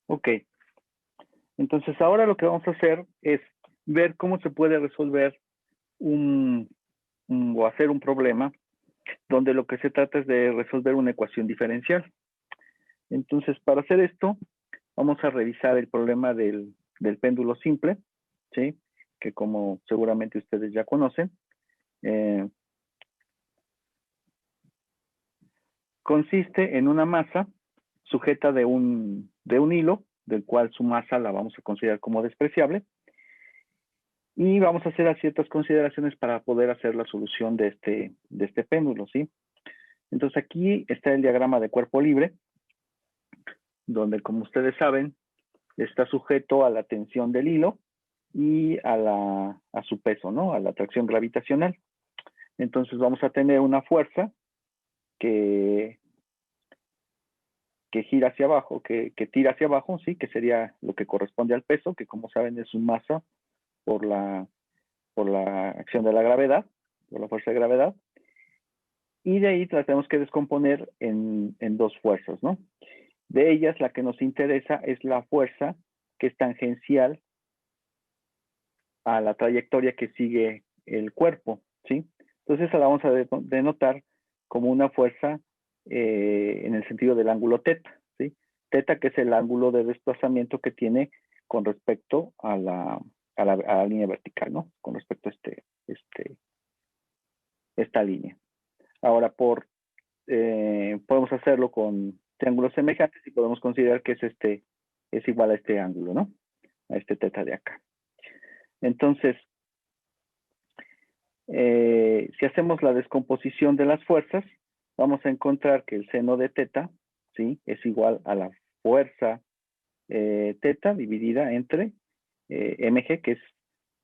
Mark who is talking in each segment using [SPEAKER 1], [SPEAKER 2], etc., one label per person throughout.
[SPEAKER 1] Ok, entonces ahora lo que vamos a hacer es ver cómo se puede resolver o hacer un problema donde lo que se trata es de resolver una ecuación diferencial. Entonces, para hacer esto, vamos a revisar el problema del péndulo simple, ¿sí? Que como seguramente ustedes ya conocen, consiste en una masa sujeta de un hilo, del cual su masa la vamos a considerar como despreciable, y vamos a hacer ciertas consideraciones para poder hacer la solución de este péndulo, ¿sí? Entonces aquí está el diagrama de cuerpo libre, donde, como ustedes saben, está sujeto a la tensión del hilo y a su peso, ¿no? A la atracción gravitacional. Entonces vamos a tener una fuerza que gira hacia abajo, que tira hacia abajo, ¿sí? Que sería lo que corresponde al peso, que como saben es su masa por la acción de la gravedad, por la fuerza de gravedad. Y de ahí tenemos que descomponer en dos fuerzas, ¿no? De ellas, la que nos interesa es la fuerza que es tangencial a la trayectoria que sigue el cuerpo, ¿sí? Entonces esa la vamos a denotar como una fuerza en el sentido del ángulo teta, ¿sí? Teta, que es el ángulo de desplazamiento que tiene con respecto a la línea vertical, ¿no? Con respecto a esta línea. Ahora, podemos hacerlo con triángulos semejantes y podemos considerar que es igual a este ángulo, ¿no? A este teta de acá. Entonces, si hacemos la descomposición de las fuerzas, vamos a encontrar que el seno de teta, ¿sí? Es igual a la fuerza teta dividida entre mg, que es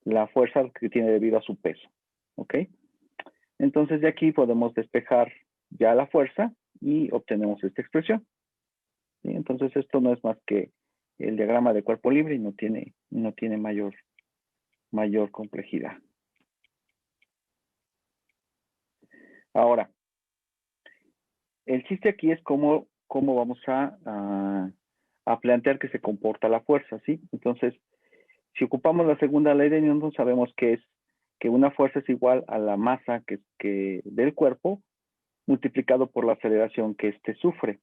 [SPEAKER 1] la fuerza que tiene debido a su peso, ¿ok? Entonces de aquí podemos despejar ya la fuerza y obtenemos esta expresión, ¿sí? Entonces esto no es más que el diagrama de cuerpo libre y no tiene mayor complejidad. Ahora, el chiste aquí es cómo vamos a plantear que se comporta la fuerza, ¿sí? Entonces, si ocupamos la segunda ley de Newton, sabemos que una fuerza es igual a la masa del cuerpo multiplicado por la aceleración que éste sufre.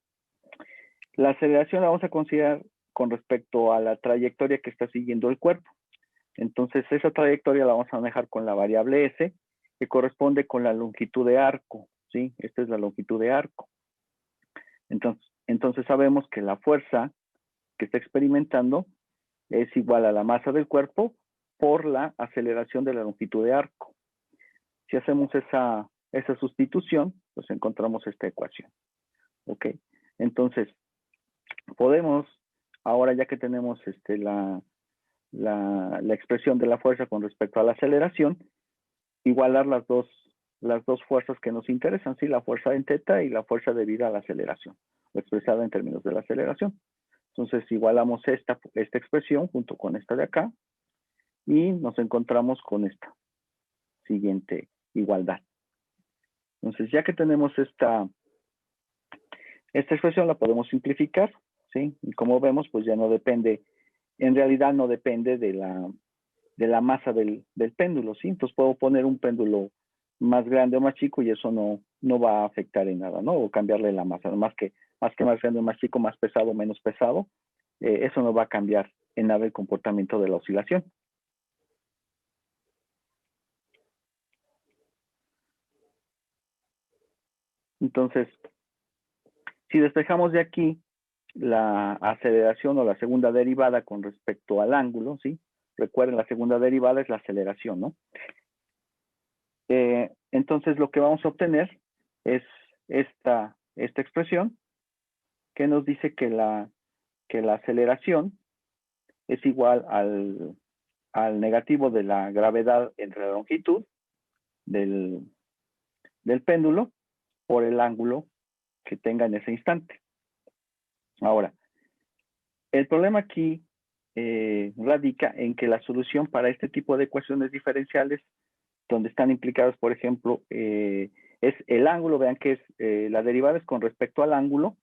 [SPEAKER 1] La aceleración la vamos a considerar con respecto a la trayectoria que está siguiendo el cuerpo. Entonces, esa trayectoria la vamos a manejar con la variable S, que corresponde con la longitud de arco, ¿sí? Esta es la longitud de arco. Entonces sabemos que la fuerza que está experimentando es igual a la masa del cuerpo por la aceleración de la longitud de arco. Si hacemos esa sustitución, pues encontramos esta ecuación. ¿Ok? Entonces, podemos, ahora ya que tenemos la expresión de la fuerza con respecto a la aceleración, igualar las dos fuerzas que nos interesan, ¿sí? La fuerza en teta y la fuerza debida a la aceleración, o expresada en términos de la aceleración. Entonces igualamos esta expresión junto con esta de acá y nos encontramos con esta siguiente igualdad. Entonces ya que tenemos esta expresión la podemos simplificar, ¿sí? Y como vemos, pues ya no depende, en realidad no depende de la masa del péndulo, ¿sí? Entonces puedo poner un péndulo más grande o más chico y eso no va a afectar en nada, ¿no? O cambiarle la masa, más grande o más chico, más pesado o menos pesado, eso no va a cambiar en nada el comportamiento de la oscilación. Entonces, si despejamos de aquí la aceleración o la segunda derivada con respecto al ángulo, ¿sí? Recuerden, la segunda derivada es la aceleración, ¿no? Entonces, lo que vamos a obtener es esta expresión que nos dice que la aceleración es igual al negativo de la gravedad entre la longitud del péndulo por el ángulo que tenga en ese instante. Ahora, el problema aquí radica en que la solución para este tipo de ecuaciones diferenciales, donde están implicadas, por ejemplo, es el ángulo, vean que es la derivada es con respecto al ángulo,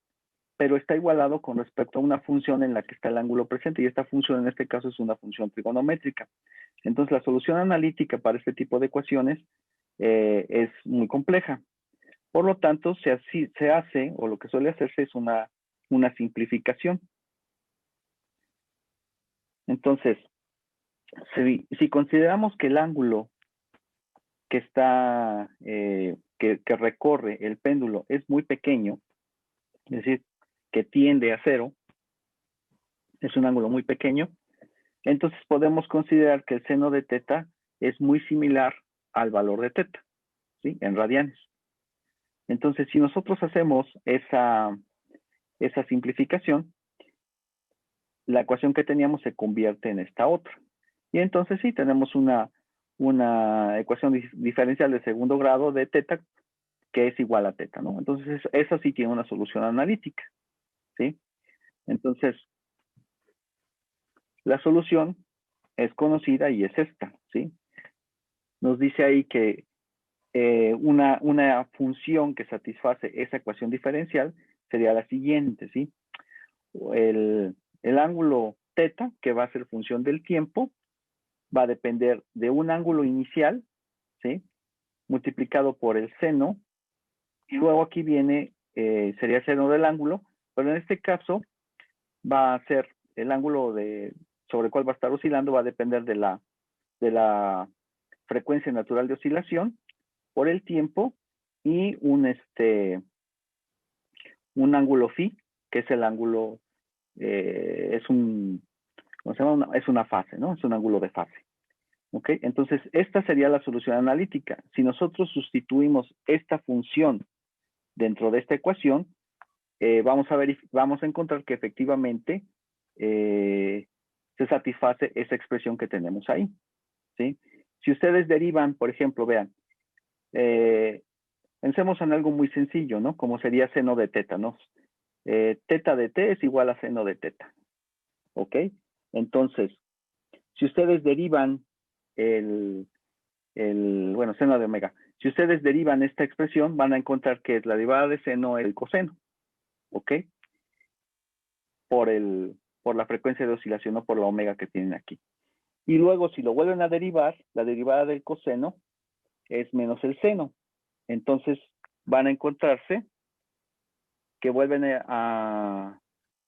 [SPEAKER 1] pero está igualado con respecto a una función en la que está el ángulo presente, y esta función en este caso es una función trigonométrica. Entonces la solución analítica para este tipo de ecuaciones es muy compleja. Por lo tanto, se hace, o lo que suele hacerse es una simplificación. Entonces, si consideramos que el ángulo que está, que recorre el péndulo es muy pequeño, es decir, que tiende a cero, es un ángulo muy pequeño, entonces podemos considerar que el seno de teta es muy similar al valor de teta, ¿sí? En radianes. Entonces, si nosotros hacemos esa simplificación, la ecuación que teníamos se convierte en esta otra. Y entonces sí, tenemos una ecuación diferencial de segundo grado de teta que es igual a teta, ¿no? Entonces, esa sí tiene una solución analítica, ¿sí? Entonces, la solución es conocida y es esta, ¿sí? Nos dice ahí que una función que satisface esa ecuación diferencial sería la siguiente, ¿sí? El ángulo teta, que va a ser función del tiempo, va a depender de un ángulo inicial, ¿sí? Multiplicado por el seno, y luego aquí viene, sería el seno del ángulo, pero en este caso va a ser el ángulo sobre el cual va a estar oscilando, va a depender de la frecuencia natural de oscilación por el tiempo y un ángulo phi, que es el ángulo, ¿cómo se llama? Es una fase, ¿no? Es un ángulo de fase. ¿Ok? Entonces, esta sería la solución analítica. Si nosotros sustituimos esta función dentro de esta ecuación, vamos a encontrar que efectivamente se satisface esa expresión que tenemos ahí, ¿sí? Si ustedes derivan, por ejemplo, vean, pensemos en algo muy sencillo, ¿no? Como sería seno de teta, ¿no? Teta de t es igual a seno de teta, ¿ok? Entonces, si ustedes derivan bueno, seno de omega, si ustedes derivan esta expresión, van a encontrar que es la derivada de seno el coseno, ¿ok? Por la frecuencia de oscilación, no por la omega que tienen aquí. Y luego, si lo vuelven a derivar, la derivada del coseno es menos el seno. Entonces, van a encontrarse que vuelven a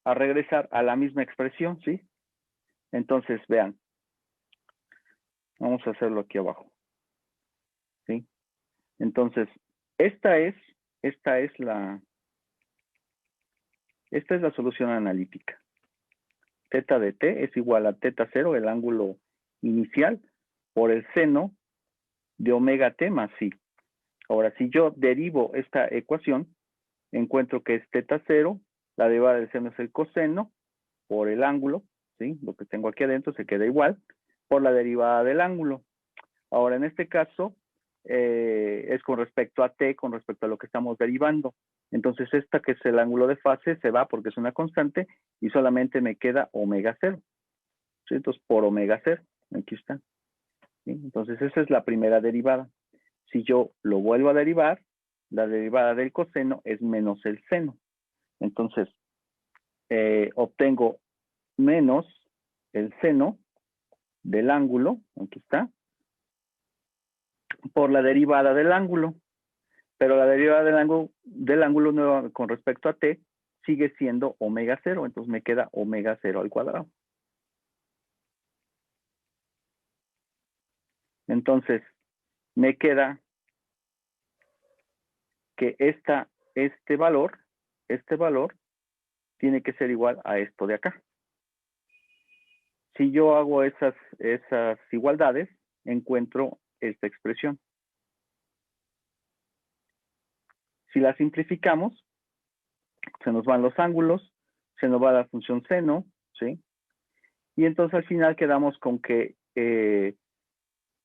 [SPEAKER 1] regresar a la misma expresión, ¿sí? Entonces, vean. Vamos a hacerlo aquí abajo, ¿sí? Entonces, esta es la solución analítica. Teta de t es igual a teta 0, el ángulo inicial, por el seno de omega t más phi. Ahora, si yo derivo esta ecuación, encuentro que es teta 0, la derivada del seno es el coseno, por el ángulo, ¿sí? Lo que tengo aquí adentro se queda igual, por la derivada del ángulo. Ahora, en este caso, es con respecto a t, con respecto a lo que estamos derivando. Entonces, esta que es el ángulo de fase se va porque es una constante y solamente me queda omega 0. ¿Sí? Entonces, por omega 0, aquí está. ¿Sí? Entonces, esa es la primera derivada. Si yo lo vuelvo a derivar, la derivada del coseno es menos el seno. Entonces, obtengo menos el seno del ángulo, aquí está, por la derivada del ángulo. Pero la derivada del ángulo nuevo con respecto a t sigue siendo omega 0, entonces me queda omega 0 al cuadrado. Entonces, me queda que este valor tiene que ser igual a esto de acá. Si yo hago esas igualdades, encuentro esta expresión. Si la simplificamos, se nos van los ángulos, se nos va la función seno, ¿sí? Y entonces al final quedamos con que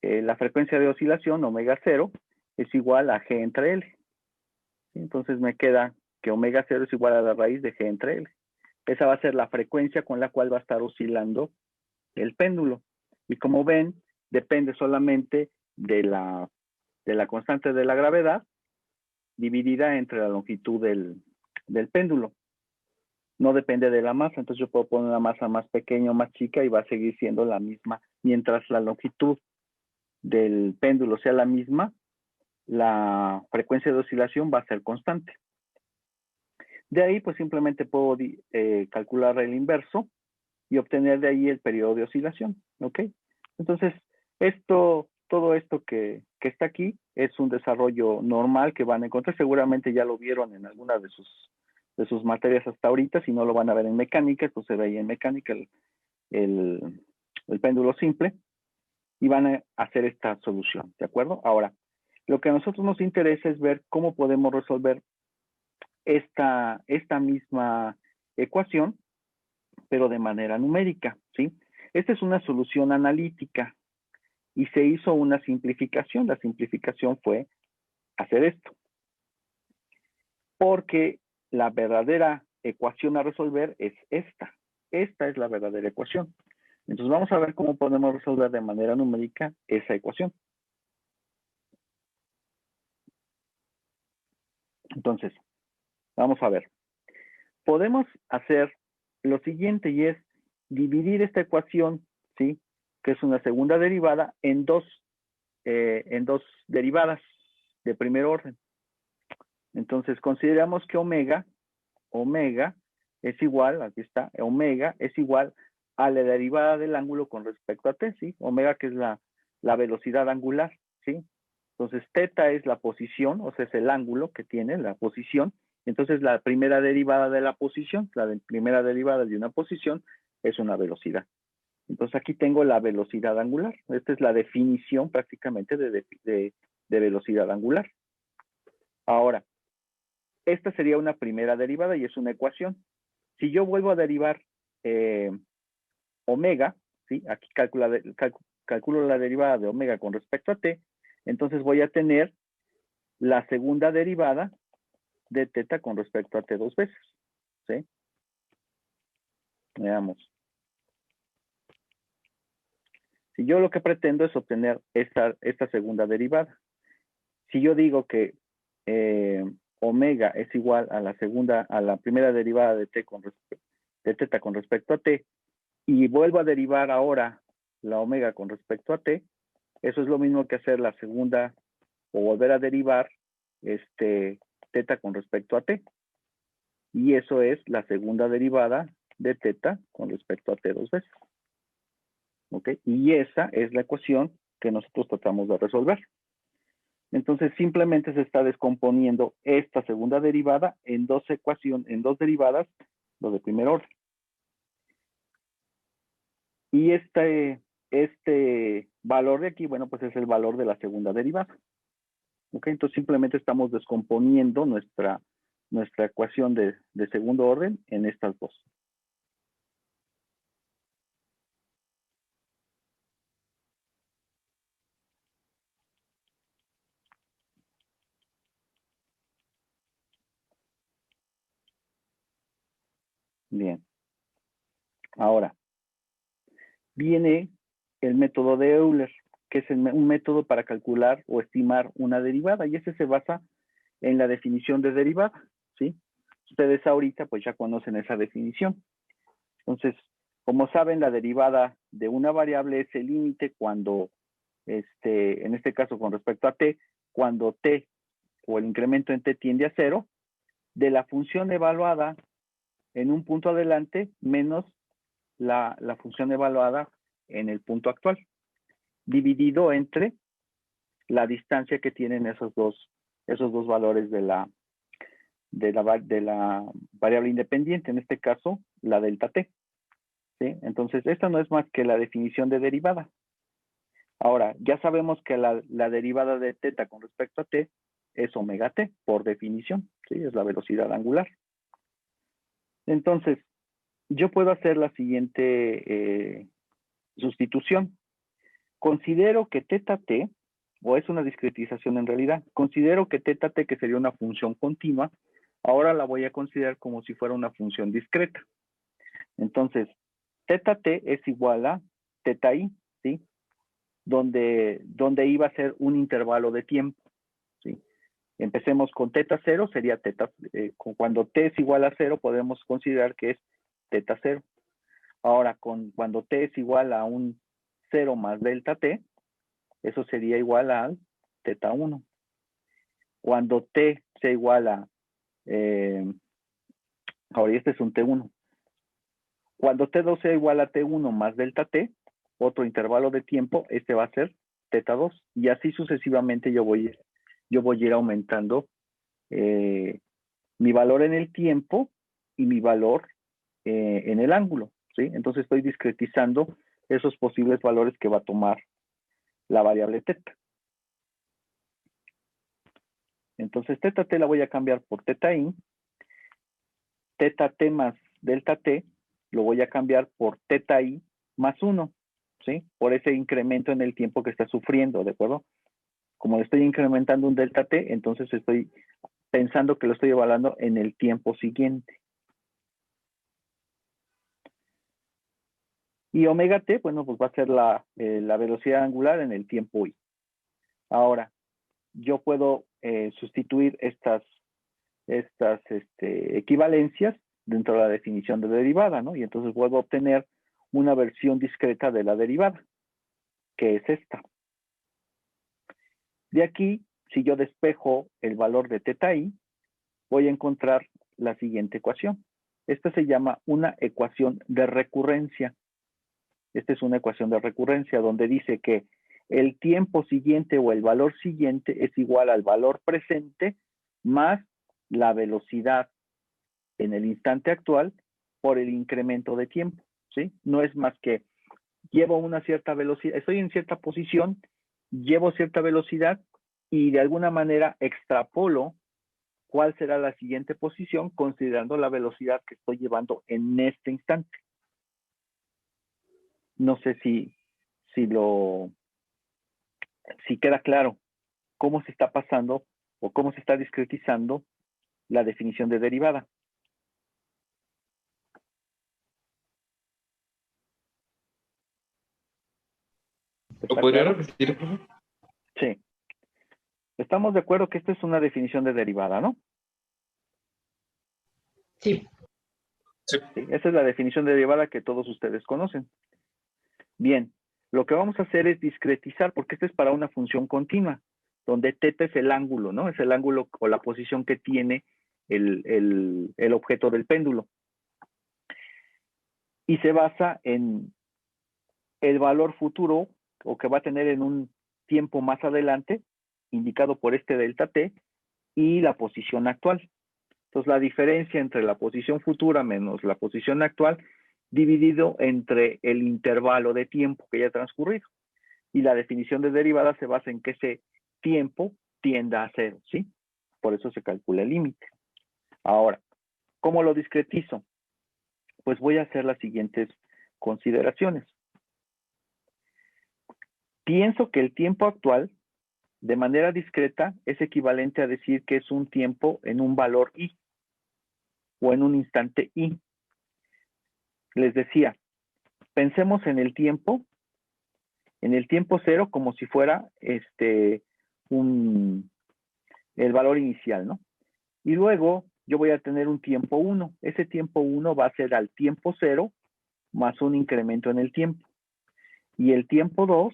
[SPEAKER 1] la frecuencia de oscilación, omega 0, es igual a G entre L. Entonces me queda que omega 0 es igual a la raíz de G entre L. Esa va a ser la frecuencia con la cual va a estar oscilando el péndulo. Y como ven, depende solamente de la constante de la gravedad dividida entre la longitud del péndulo. no depende de la masa, entonces yo puedo poner una masa más pequeña o más chica y va a seguir siendo la misma. Mientras la longitud del péndulo sea la misma, la frecuencia de oscilación va a ser constante. De ahí, pues simplemente puedo calcular el inverso y obtener de ahí el periodo de oscilación, ¿ok? Entonces, todo esto que está aquí es un desarrollo normal que van a encontrar. Seguramente ya lo vieron en alguna de sus materias hasta ahorita. Si no lo van a ver en mecánica, pues se ve ahí en mecánica el péndulo simple y van a hacer esta solución, ¿de acuerdo? Ahora, lo que a nosotros nos interesa es ver cómo podemos resolver esta misma ecuación, pero de manera numérica, ¿sí? Esta es una solución analítica y se hizo una simplificación. La simplificación fue hacer esto. Porque la verdadera ecuación a resolver es esta. Esta es la verdadera ecuación. Entonces vamos a ver cómo podemos resolver de manera numérica esa ecuación. Entonces, vamos a ver. Podemos hacer lo siguiente y es dividir esta ecuación, ¿sí? Que es una segunda derivada, en dos derivadas de primer orden. Entonces, consideramos que omega es igual, aquí está, omega es igual a la derivada del ángulo con respecto a t, ¿sí? Omega, que es la velocidad angular, ¿sí? Entonces, teta es la posición, o sea, es el ángulo que tiene, la posición. Entonces, la primera derivada de la posición, primera derivada de una posición, es una velocidad. Entonces, aquí tengo la velocidad angular. Esta es la definición prácticamente de velocidad angular. Ahora, esta sería una primera derivada y es una ecuación. Si yo vuelvo a derivar omega, ¿sí? Aquí calculo la derivada de omega con respecto a t, entonces voy a tener la segunda derivada de teta con respecto a t dos veces, ¿sí? Veamos. Si yo lo que pretendo es obtener esta segunda derivada, si yo digo que omega es igual a la primera derivada de teta con respecto a t, y vuelvo a derivar ahora la omega con respecto a t, eso es lo mismo que hacer la segunda o volver a derivar teta con respecto a t. Y eso es la segunda derivada de teta con respecto a t dos veces. ¿Ok? Y esa es la ecuación que nosotros tratamos de resolver. Entonces, simplemente se está descomponiendo esta segunda derivada en dos derivadas, lo de primer orden. Y este valor de aquí, bueno, pues es el valor de la segunda derivada. ¿Ok? Entonces, simplemente estamos descomponiendo nuestra ecuación de segundo orden en estas dos. Bien. Ahora, viene el método de Euler, que es un método para calcular o estimar una derivada, y ese se basa en la definición de derivada, ¿sí? Ustedes ahorita pues ya conocen esa definición. Entonces, como saben, la derivada de una variable es el límite cuando, en este caso con respecto a t, cuando t o el incremento en t tiende a 0, de la función evaluada en un punto adelante menos la función evaluada en el punto actual, dividido entre la distancia que tienen esos dos valores de la variable independiente, en este caso la delta t, ¿sí? Entonces, esta no es más que la definición de derivada. Ahora, ya sabemos que la derivada de teta con respecto a t es omega t, por definición, ¿sí? Es la velocidad angular. Entonces, yo puedo hacer la siguiente sustitución. Considero que teta t, o es una discretización en realidad, considero que teta t, que sería una función continua, ahora la voy a considerar como si fuera una función discreta. Entonces, teta t es igual a teta i, ¿sí? Donde iba a ser un intervalo de tiempo, ¿sí? Empecemos con teta 0, sería teta, cuando t es igual a 0, podemos considerar que es teta 0. Ahora, cuando t es igual a un 0 más delta t, eso sería igual a teta 1. Cuando t sea igual a, ahora este es un t1. Cuando t2 sea igual a t1 más delta t, otro intervalo de tiempo, este va a ser teta 2. Y así sucesivamente yo voy a ir aumentando mi valor en el tiempo y mi valor en el ángulo, ¿sí? Entonces estoy discretizando esos posibles valores que va a tomar la variable teta. Entonces teta t la voy a cambiar por teta i. Teta t más delta t lo voy a cambiar por teta i más 1, ¿sí? Por ese incremento en el tiempo que está sufriendo, ¿de acuerdo? Como le estoy incrementando un delta t, entonces estoy pensando que lo estoy evaluando en el tiempo siguiente. Y omega t, bueno, pues va a ser la velocidad angular en el tiempo i. Ahora, yo puedo sustituir estas equivalencias dentro de la definición de derivada, ¿no? Y entonces vuelvo a obtener una versión discreta de la derivada, que es esta. De aquí, si yo despejo el valor de teta i, voy a encontrar la siguiente ecuación. Esta se llama una ecuación de recurrencia. Esta es una ecuación de recurrencia donde dice que el tiempo siguiente o el valor siguiente es igual al valor presente más la velocidad en el instante actual por el incremento de tiempo, ¿sí? No es más que llevo una cierta velocidad, estoy en cierta posición, llevo cierta velocidad y de alguna manera extrapolo cuál será la siguiente posición considerando la velocidad que estoy llevando en este instante. No sé si queda claro cómo se está pasando o cómo se está discretizando la definición de derivada.
[SPEAKER 2] ¿Lo podría repetir, profe?
[SPEAKER 1] Sí. Estamos de acuerdo que esta es una definición de derivada, ¿no?
[SPEAKER 3] Sí.
[SPEAKER 2] Sí.
[SPEAKER 1] Sí, esa es la definición de derivada que todos ustedes conocen. Bien, lo que vamos a hacer es discretizar, porque esta es para una función continua, donde teta es el ángulo, ¿no? Es el ángulo o la posición que tiene el objeto del péndulo. Y se basa en el valor futuro, o que va a tener en un tiempo más adelante, indicado por este delta t, y la posición actual. Entonces, la diferencia entre la posición futura menos la posición actual, dividido entre el intervalo de tiempo que ya ha transcurrido. Y la definición de derivada se basa en que ese tiempo tienda a cero, ¿sí? Por eso se calcula el límite. Ahora, ¿cómo lo discretizo? Pues voy a hacer las siguientes consideraciones. Pienso que el tiempo actual, de manera discreta, es equivalente a decir que es un tiempo en un valor i, o en un instante i. Les decía, pensemos en el tiempo cero como si fuera el valor inicial, ¿no? Y luego yo voy a tener un tiempo 1. Ese tiempo 1 va a ser al tiempo 0 más un incremento en el tiempo. Y el tiempo 2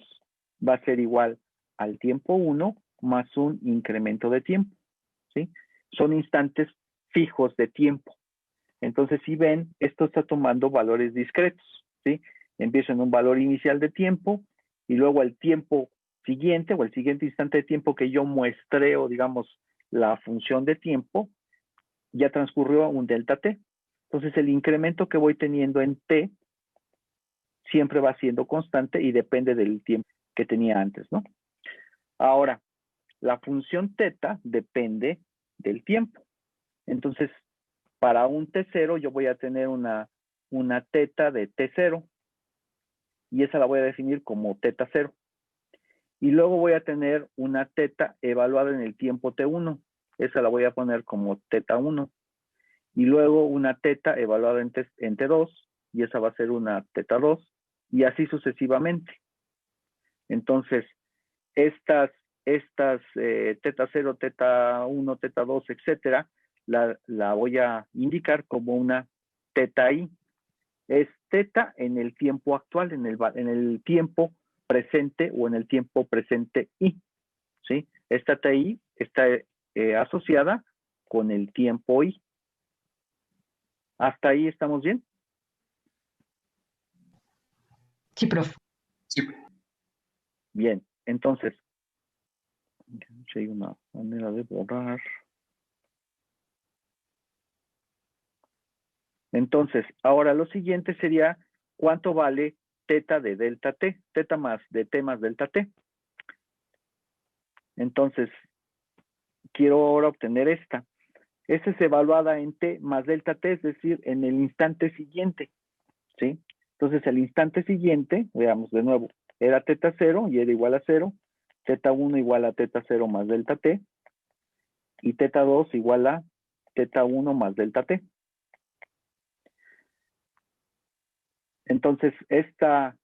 [SPEAKER 1] va a ser igual al tiempo 1 más un incremento de tiempo, ¿sí? Son instantes fijos de tiempo. Entonces, si ven, esto está tomando valores discretos, ¿sí? Empiezo en un valor inicial de tiempo y luego el tiempo siguiente o el siguiente instante de tiempo que yo muestreo, digamos, la función de tiempo, ya transcurrió un delta t. Entonces, el incremento que voy teniendo en t siempre va siendo constante y depende del tiempo que tenía antes, ¿no? Ahora, la función teta depende del tiempo. Entonces, para un t0 yo voy a tener una teta de t0 y esa la voy a definir como teta 0. Y luego voy a tener una teta evaluada en el tiempo t1. Esa la voy a poner como teta 1. Y luego una teta evaluada en t2 y esa va a ser una teta 2 y así sucesivamente. Entonces, estas estas teta 0, teta 1, teta 2, etcétera, la voy a indicar como una teta i. Es teta en el tiempo actual, en el tiempo presente o en el tiempo presente i, ¿sí? Esta TI está asociada con el tiempo i. ¿Hasta ahí estamos bien?
[SPEAKER 3] Sí, profe.
[SPEAKER 2] Sí.
[SPEAKER 1] Bien, entonces, si hay una manera de borrar. Entonces, ahora lo siguiente sería, ¿cuánto vale teta de delta t? Teta más de t más delta t. Entonces, quiero ahora obtener esta. Esta es evaluada en t más delta t, es decir, en el instante siguiente, ¿sí? Entonces, el instante siguiente, veamos de nuevo, era teta 0 y era igual a 0, teta 1 igual a teta 0 más delta t, y teta 2 igual a teta 1 más delta t. Entonces, esta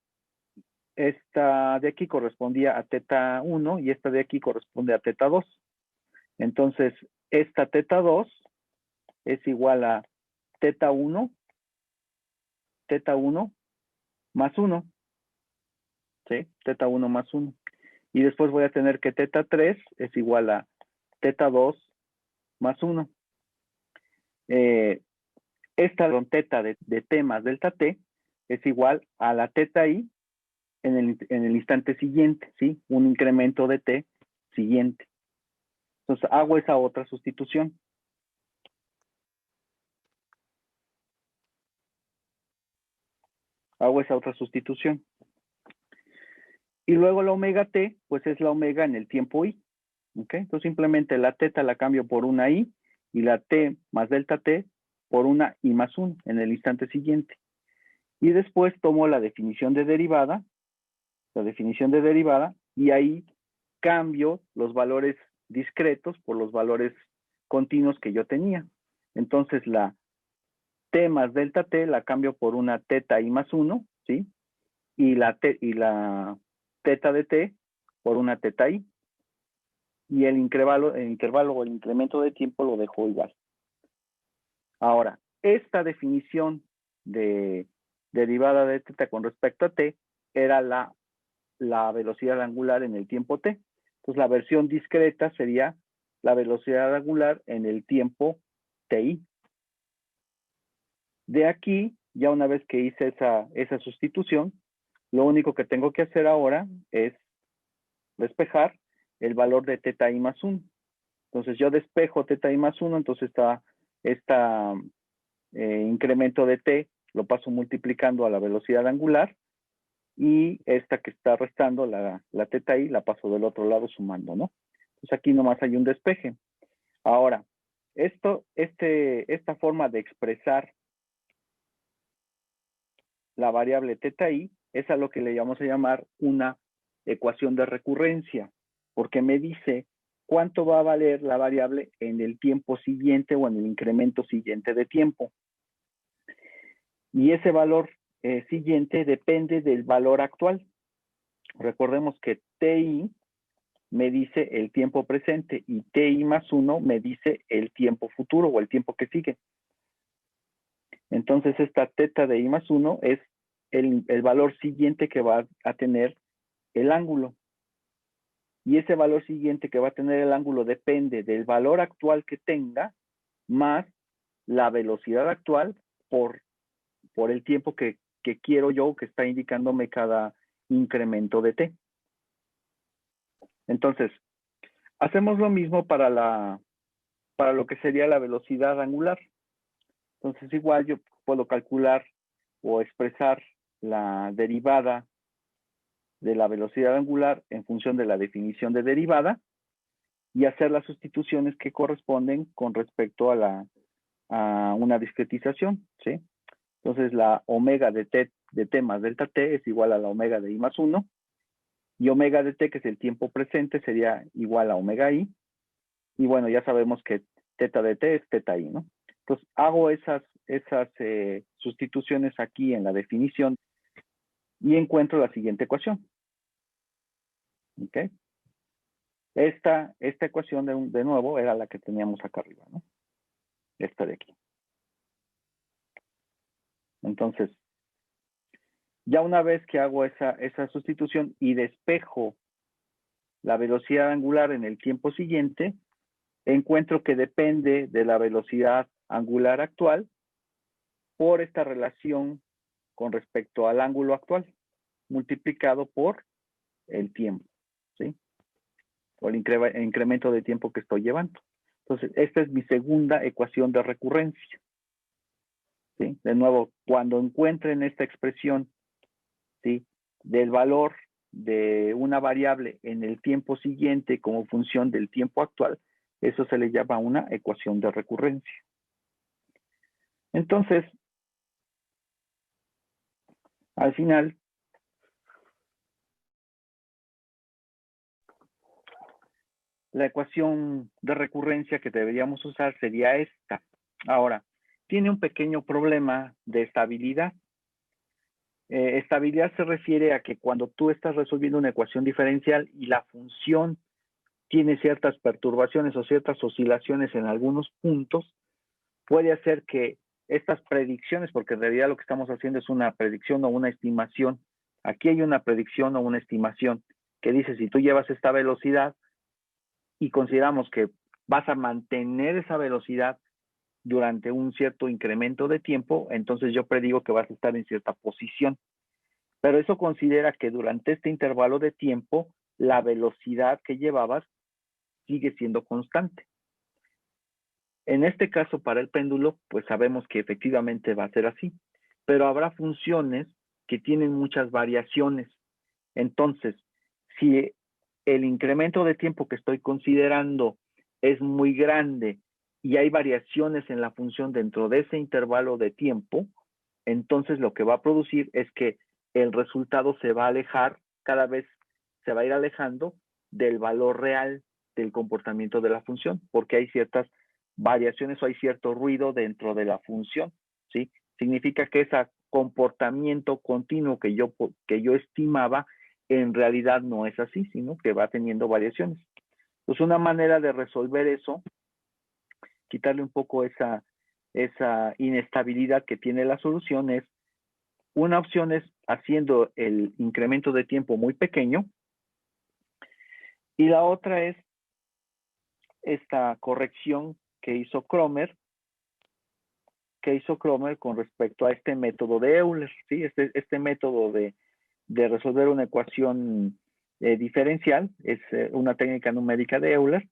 [SPEAKER 1] de aquí correspondía a teta 1 y esta de aquí corresponde a teta 2. Entonces, esta teta 2 es igual a teta 1 más 1, ¿sí? Teta 1 más 1. Y después voy a tener que teta 3 es igual a teta 2 más 1. Esta teta de t más delta t es igual a la teta i en el instante siguiente, ¿sí? Un incremento de t siguiente. Entonces hago esa otra sustitución. Y luego la omega t, pues es la omega en el tiempo i. ¿Ok? Entonces simplemente la teta la cambio por una i y la t más delta t por una i más 1 en el instante siguiente. Y después tomo la definición de derivada, y ahí cambio los valores discretos por los valores continuos que yo tenía. Entonces la t más delta t la cambio por una teta i más 1, ¿sí? Y la teta de t por una teta i. Y el intervalo o el incremento de tiempo lo dejo igual. Ahora, esta definición de derivada de teta con respecto a t era la velocidad angular en el tiempo t. Entonces, la versión discreta sería la velocidad angular en el tiempo ti. De aquí, ya una vez que hice esa sustitución, lo único que tengo que hacer ahora es despejar el valor de teta i más 1. Entonces, yo despejo teta i más 1, entonces esta incremento de t lo paso multiplicando a la velocidad angular y esta que está restando, la teta i, la paso del otro lado sumando, ¿no? Entonces aquí nomás hay un despeje. Ahora, esta forma de expresar la variable teta i es a lo que le vamos a llamar una ecuación de recurrencia, porque me dice cuánto va a valer la variable en el tiempo siguiente o en el incremento siguiente de tiempo. Y ese valor siguiente depende del valor actual. Recordemos que TI me dice el tiempo presente y TI más 1 me dice el tiempo futuro o el tiempo que sigue. Entonces esta teta de I más 1 es el valor siguiente que va a tener el ángulo. Y ese valor siguiente que va a tener el ángulo depende del valor actual que tenga más la velocidad actual por el tiempo que quiero yo, que está indicándome cada incremento de t. Entonces, hacemos lo mismo para lo que sería la velocidad angular. Entonces, igual yo puedo calcular o expresar la derivada de la velocidad angular en función de la definición de derivada y hacer las sustituciones que corresponden con respecto a una discretización, ¿sí? Entonces, la omega de t más delta t es igual a la omega de i más 1. Y omega de t, que es el tiempo presente, sería igual a omega i. Y bueno, ya sabemos que teta de t es teta i, ¿no? Entonces, hago esas sustituciones aquí en la definición y encuentro la siguiente ecuación. ¿Ok? Esta ecuación de nuevo era la que teníamos acá arriba, ¿no? Esta de aquí. Entonces, ya una vez que hago esa sustitución y despejo la velocidad angular en el tiempo siguiente, encuentro que depende de la velocidad angular actual por esta relación con respecto al ángulo actual, multiplicado por el tiempo, ¿sí? O el incremento de tiempo que estoy llevando. Entonces, esta es mi segunda ecuación de recurrencia, ¿sí? De nuevo, cuando encuentren esta expresión, ¿sí?, del valor de una variable en el tiempo siguiente como función del tiempo actual, eso se le llama una ecuación de recurrencia. Entonces, al final, la ecuación de recurrencia que deberíamos usar sería esta. Ahora, tiene un pequeño problema de estabilidad. Estabilidad se refiere a que cuando tú estás resolviendo una ecuación diferencial y la función tiene ciertas perturbaciones o ciertas oscilaciones en algunos puntos, puede hacer que estas predicciones, porque en realidad lo que estamos haciendo es una predicción o una estimación. Aquí hay una predicción o una estimación que dice, si tú llevas esta velocidad y consideramos que vas a mantener esa velocidad durante un cierto incremento de tiempo, entonces yo predigo que vas a estar en cierta posición. Pero eso considera que durante este intervalo de tiempo, la velocidad que llevabas sigue siendo constante. En este caso, para el péndulo, pues sabemos que efectivamente va a ser así, pero habrá funciones que tienen muchas variaciones. Entonces, si el incremento de tiempo que estoy considerando es muy grande y hay variaciones en la función dentro de ese intervalo de tiempo, entonces lo que va a producir es que el resultado se va a alejar, cada vez se va a ir alejando del valor real del comportamiento de la función, porque hay ciertas variaciones o hay cierto ruido dentro de la función, ¿sí? Significa que ese comportamiento continuo que yo estimaba en realidad no es así, sino que va teniendo variaciones. Pues una manera de resolver eso, quitarle un poco esa inestabilidad que tiene la solución, es una opción es haciendo el incremento de tiempo muy pequeño y la otra es esta corrección que hizo Kromer con respecto a este método de Euler, ¿sí? Este método de resolver una ecuación diferencial es una técnica numérica de Euler.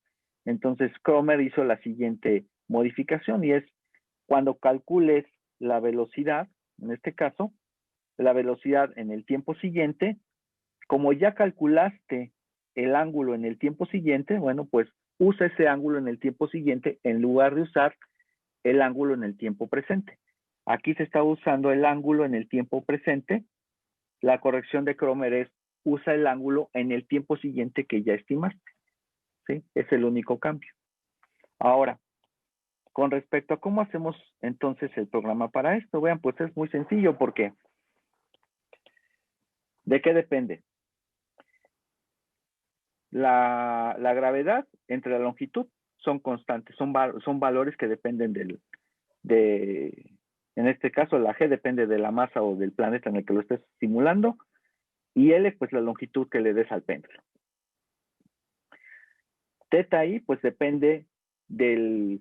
[SPEAKER 1] Entonces Kromer hizo la siguiente modificación y es cuando calcules la velocidad, en este caso, la velocidad en el tiempo siguiente, como ya calculaste el ángulo en el tiempo siguiente, bueno, pues usa ese ángulo en el tiempo siguiente en lugar de usar el ángulo en el tiempo presente. Aquí se está usando el ángulo en el tiempo presente. La corrección de Kromer es usa el ángulo en el tiempo siguiente que ya estimaste, ¿sí? Es el único cambio. Ahora, con respecto a cómo hacemos entonces el programa para esto, vean, pues es muy sencillo porque ¿de qué depende? La gravedad entre la longitud son constantes, son valores que dependen en este caso la G depende de la masa o del planeta en el que lo estés simulando, y L pues la longitud que le des al péndulo. Teta I pues depende del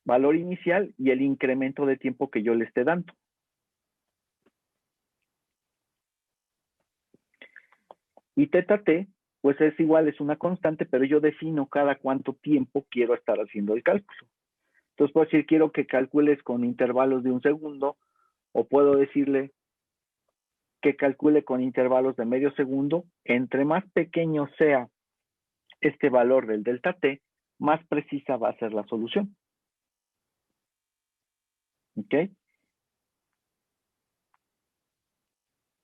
[SPEAKER 1] valor inicial y el incremento de tiempo que yo le esté dando. Y teta T pues es igual, es una constante, pero yo defino cada cuánto tiempo quiero estar haciendo el cálculo. Entonces puedo decir, quiero que calcules con intervalos de 1 segundo, o puedo decirle que calcule con intervalos de medio segundo. Entre más pequeño sea este valor del delta T, más precisa va a ser la solución. ¿Ok?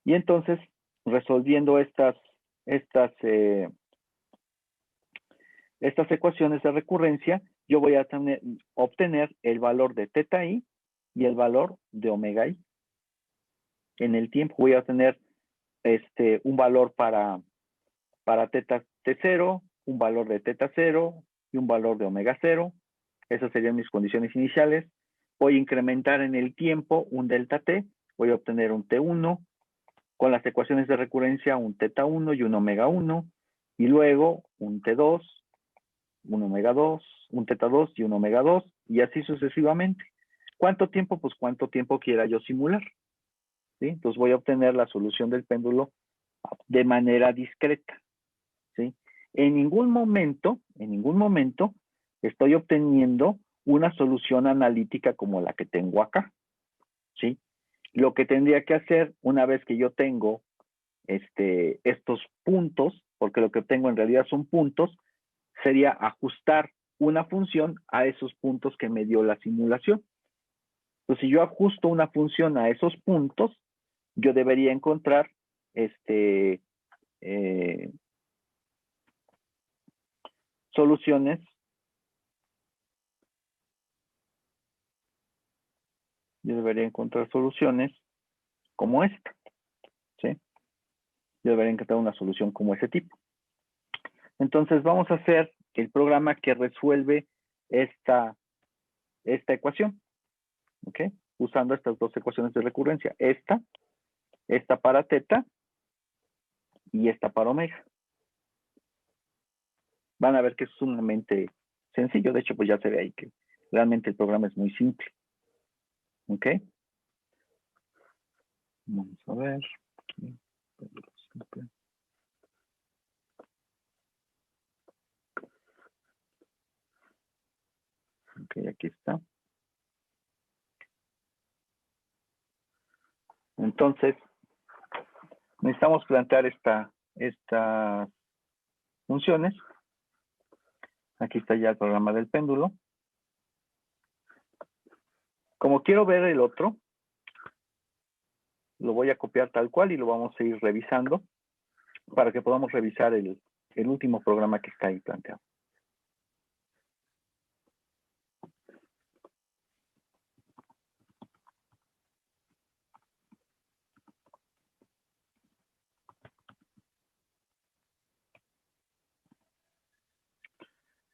[SPEAKER 1] Y entonces, resolviendo estas ecuaciones de recurrencia, yo voy a obtener el valor de teta i y el valor de omega i. En el tiempo voy a tener un valor para teta T0, un valor de teta 0 y un valor de omega 0. Esas serían mis condiciones iniciales. Voy a incrementar en el tiempo un delta t. Voy a obtener un T1. Con las ecuaciones de recurrencia, un teta 1 y un omega 1. Y luego un T2, un omega 2, un teta 2 y un omega 2. Y así sucesivamente. ¿Cuánto tiempo? Pues cuánto tiempo quiera yo simular. ¿Sí? Entonces voy a obtener la solución del péndulo de manera discreta. ¿Sí? En ningún momento estoy obteniendo una solución analítica como la que tengo acá. ¿Sí? Lo que tendría que hacer una vez que yo tengo estos puntos, porque lo que obtengo en realidad son puntos, sería ajustar una función a esos puntos que me dio la simulación. Entonces, si yo ajusto una función a esos puntos, yo debería encontrar soluciones. Yo debería encontrar soluciones como esta. ¿Sí? Yo debería encontrar una solución como ese tipo. Entonces, vamos a hacer el programa que resuelve esta ecuación. ¿Ok? Usando estas dos ecuaciones de recurrencia. Esta para teta y esta para omega. Van a ver que es sumamente sencillo. De hecho, pues ya se ve ahí que realmente el programa es muy simple. ¿Ok? Vamos a ver. Ok, aquí está. Entonces, necesitamos plantear estas funciones. Aquí está ya el programa del péndulo. Como quiero ver el otro, lo voy a copiar tal cual y lo vamos a ir revisando para que podamos revisar el último programa que está ahí planteado.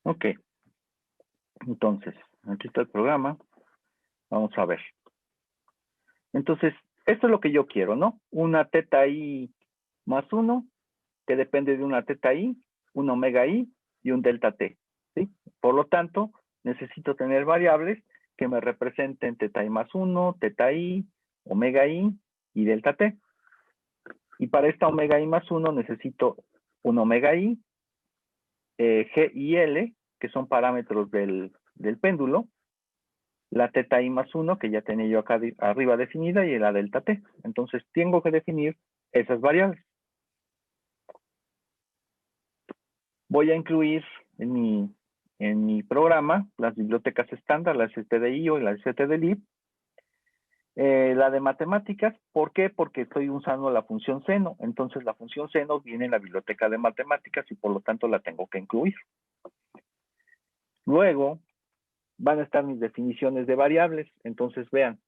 [SPEAKER 1] Ok. Entonces, aquí está el programa. Vamos a ver. Entonces, esto es lo que yo quiero, ¿no? Una teta i más 1, que depende de una teta i, un omega i y un delta t. ¿Sí? Por lo tanto, necesito tener variables que me representen teta i más 1, teta i, omega i y delta t. Y para esta omega i más 1 necesito un omega i, g y l, que son parámetros del péndulo, la teta i más 1, que ya tenía yo acá arriba definida, y la delta t. Entonces, tengo que definir esas variables. Voy a incluir en mi programa las bibliotecas estándar, la stdio y la stdlib. La de matemáticas, ¿por qué? Porque estoy usando la función seno. Entonces, la función seno viene en la biblioteca de matemáticas y por lo tanto la tengo que incluir. Luego, van a estar mis definiciones de variables. Entonces, vean,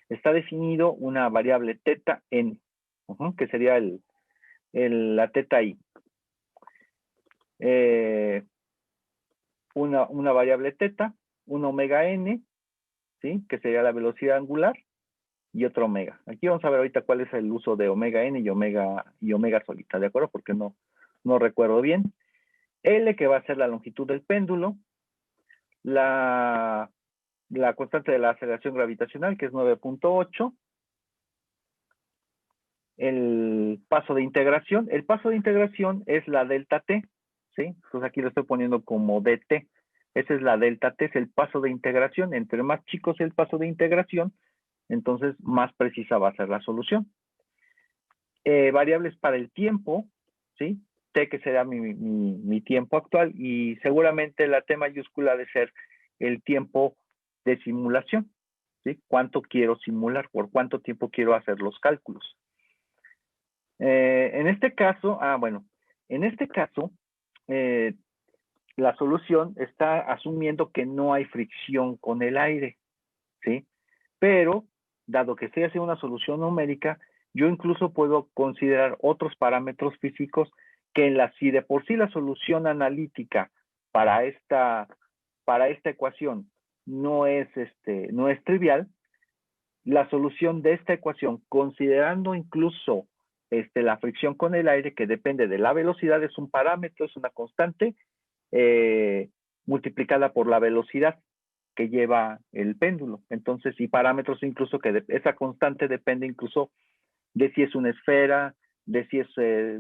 [SPEAKER 1] está definido una variable teta n, que sería la teta i. Una variable teta, un omega n, ¿sí? Que sería la velocidad angular, y otro omega. Aquí vamos a ver ahorita cuál es el uso de omega n y omega solita, ¿de acuerdo? Porque no recuerdo bien. L, que va a ser la longitud del péndulo, la constante de la aceleración gravitacional, que es 9.8, el paso de integración. El paso de integración es la delta t, ¿sí? Entonces aquí lo estoy poniendo como dt. Esa es la delta t, es el paso de integración. Entre más chico sea el paso de integración, entonces más precisa va a ser la solución. Variables para el tiempo, ¿sí? T, que será mi tiempo actual, y seguramente la T mayúscula ha de ser el tiempo de simulación, ¿sí? ¿Cuánto quiero simular? ¿Por cuánto tiempo quiero hacer los cálculos? En este caso, la solución está asumiendo que no hay fricción con el aire, ¿sí? Pero, dado que estoy haciendo una solución numérica, yo incluso puedo considerar otros parámetros físicos que si de por sí la solución analítica para esta ecuación no es trivial, la solución de esta ecuación, considerando incluso la fricción con el aire, que depende de la velocidad, es un parámetro, es una constante, multiplicada por la velocidad que lleva el péndulo. Entonces, y parámetros incluso que esa constante depende incluso de si es una esfera, de si es,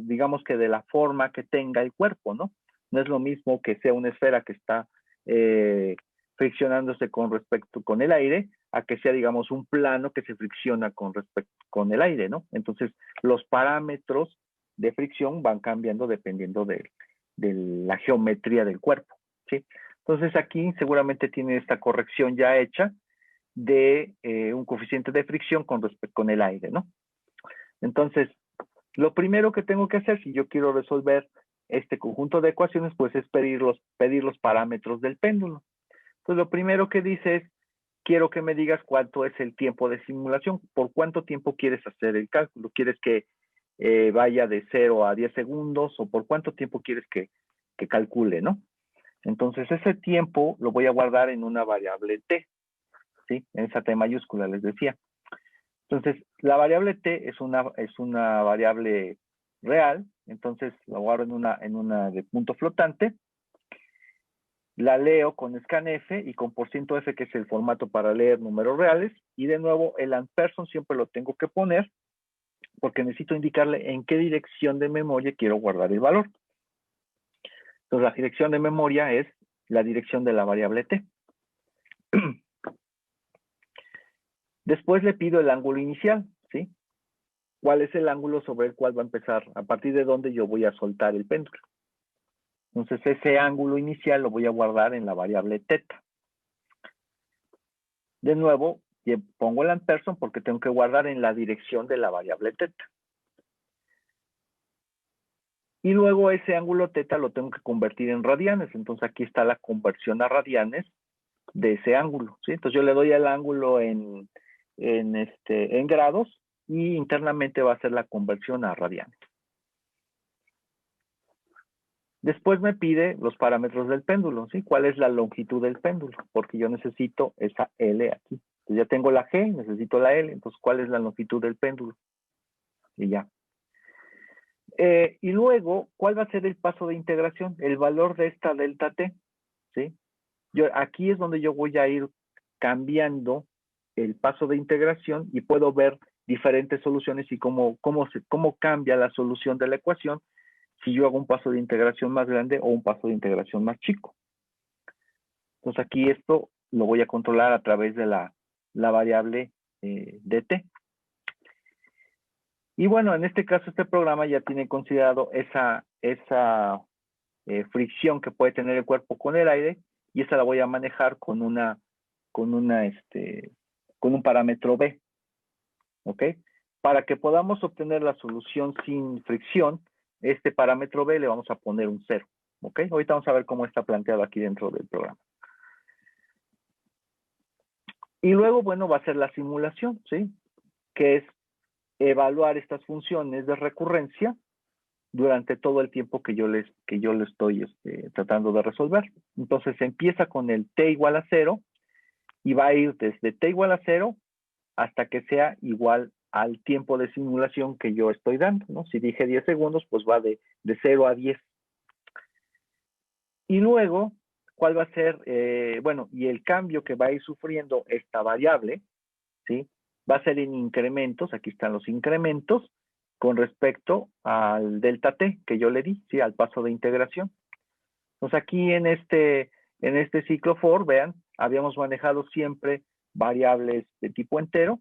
[SPEAKER 1] digamos que de la forma que tenga el cuerpo, ¿no? No es lo mismo que sea una esfera que está friccionándose con el aire, a que sea, digamos, un plano que se fricciona con el aire, ¿no? Entonces, los parámetros de fricción van cambiando dependiendo de la geometría del cuerpo, ¿sí? Entonces, aquí seguramente tiene esta corrección ya hecha de un coeficiente de fricción con el aire, ¿no? Entonces, lo primero que tengo que hacer si yo quiero resolver este conjunto de ecuaciones, pues es pedir los parámetros del péndulo. Entonces, lo primero que dice es, quiero que me digas cuánto es el tiempo de simulación, por cuánto tiempo quieres hacer el cálculo. ¿Quieres que vaya de 0 a 10 segundos o por cuánto tiempo quieres que calcule, ¿no? Entonces, ese tiempo lo voy a guardar en una variable t, ¿sí? En esa t mayúscula, les decía. Entonces, la variable t es una variable real, entonces la guardo en una de punto flotante, la leo con scanf y con %f, que es el formato para leer números reales, y de nuevo el ampersand siempre lo tengo que poner porque necesito indicarle en qué dirección de memoria quiero guardar el valor. Entonces, la dirección de memoria es la dirección de la variable t. Después le pido el ángulo inicial, ¿sí? ¿Cuál es el ángulo sobre el cual va a empezar? A partir de dónde yo voy a soltar el péndulo. Entonces, ese ángulo inicial lo voy a guardar en la variable θ. De nuevo, pongo el ampersand porque tengo que guardar en la dirección de la variable θ. Y luego ese ángulo θ lo tengo que convertir en radianes. Entonces, aquí está la conversión a radianes de ese ángulo, ¿sí? Entonces, yo le doy el ángulo en grados y internamente va a ser la conversión a radianes. Después me pide los parámetros del péndulo, ¿sí? ¿Cuál es la longitud del péndulo? Porque yo necesito esa L aquí. Entonces ya tengo la G, necesito la L, entonces ¿cuál es la longitud del péndulo? Y ya. Y luego, ¿cuál va a ser el paso de integración? El valor de esta delta T, ¿sí? Aquí es donde yo voy a ir cambiando el paso de integración y puedo ver diferentes soluciones y cómo cambia la solución de la ecuación si yo hago un paso de integración más grande o un paso de integración más chico. Entonces aquí esto lo voy a controlar a través de la variable dt. Y bueno, en este caso este programa ya tiene considerado esa fricción que puede tener el cuerpo con el aire, y esa la voy a manejar con un parámetro b, ¿ok? Para que podamos obtener la solución sin fricción, este parámetro b le vamos a poner un 0, ¿ok? Ahorita vamos a ver cómo está planteado aquí dentro del programa. Y luego, bueno, va a ser la simulación, ¿sí? Que es evaluar estas funciones de recurrencia durante todo el tiempo que yo le estoy tratando de resolver. Entonces empieza con el t igual a 0 y va a ir desde t igual a 0 hasta que sea igual al tiempo de simulación que yo estoy dando, ¿no? Si dije 10 segundos, pues va de 0 a 10. Y luego, ¿cuál va a ser? Bueno, y el cambio que va a ir sufriendo esta variable, ¿sí? Va a ser en incrementos, aquí están los incrementos, con respecto al delta t que yo le di, ¿sí? Al paso de integración. Entonces aquí en este ciclo for, vean, habíamos manejado siempre variables de tipo entero,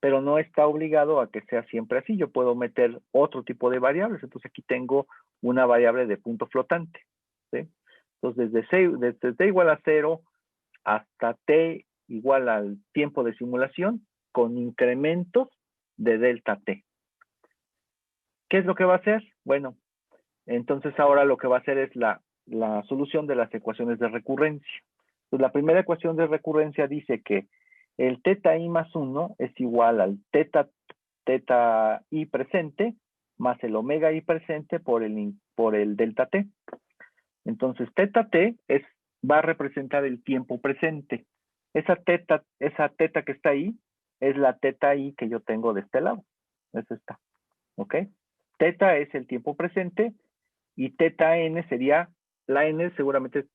[SPEAKER 1] pero no está obligado a que sea siempre así. Yo puedo meter otro tipo de variables. Entonces aquí tengo una variable de punto flotante, ¿sí? Entonces desde t igual a 0 hasta t igual al tiempo de simulación con incrementos de delta t. ¿Qué es lo que va a hacer? Bueno, entonces ahora lo que va a hacer es la solución de las ecuaciones de recurrencia. Pues la primera ecuación de recurrencia dice que el θ i más 1 es igual al θ i presente más el omega i presente por el por el delta t. Entonces, teta t va a representar el tiempo presente. Esa teta que está ahí es la teta i que yo tengo de este lado. Es esta. ¿Ok? Teta es el tiempo presente y teta n sería, la n seguramente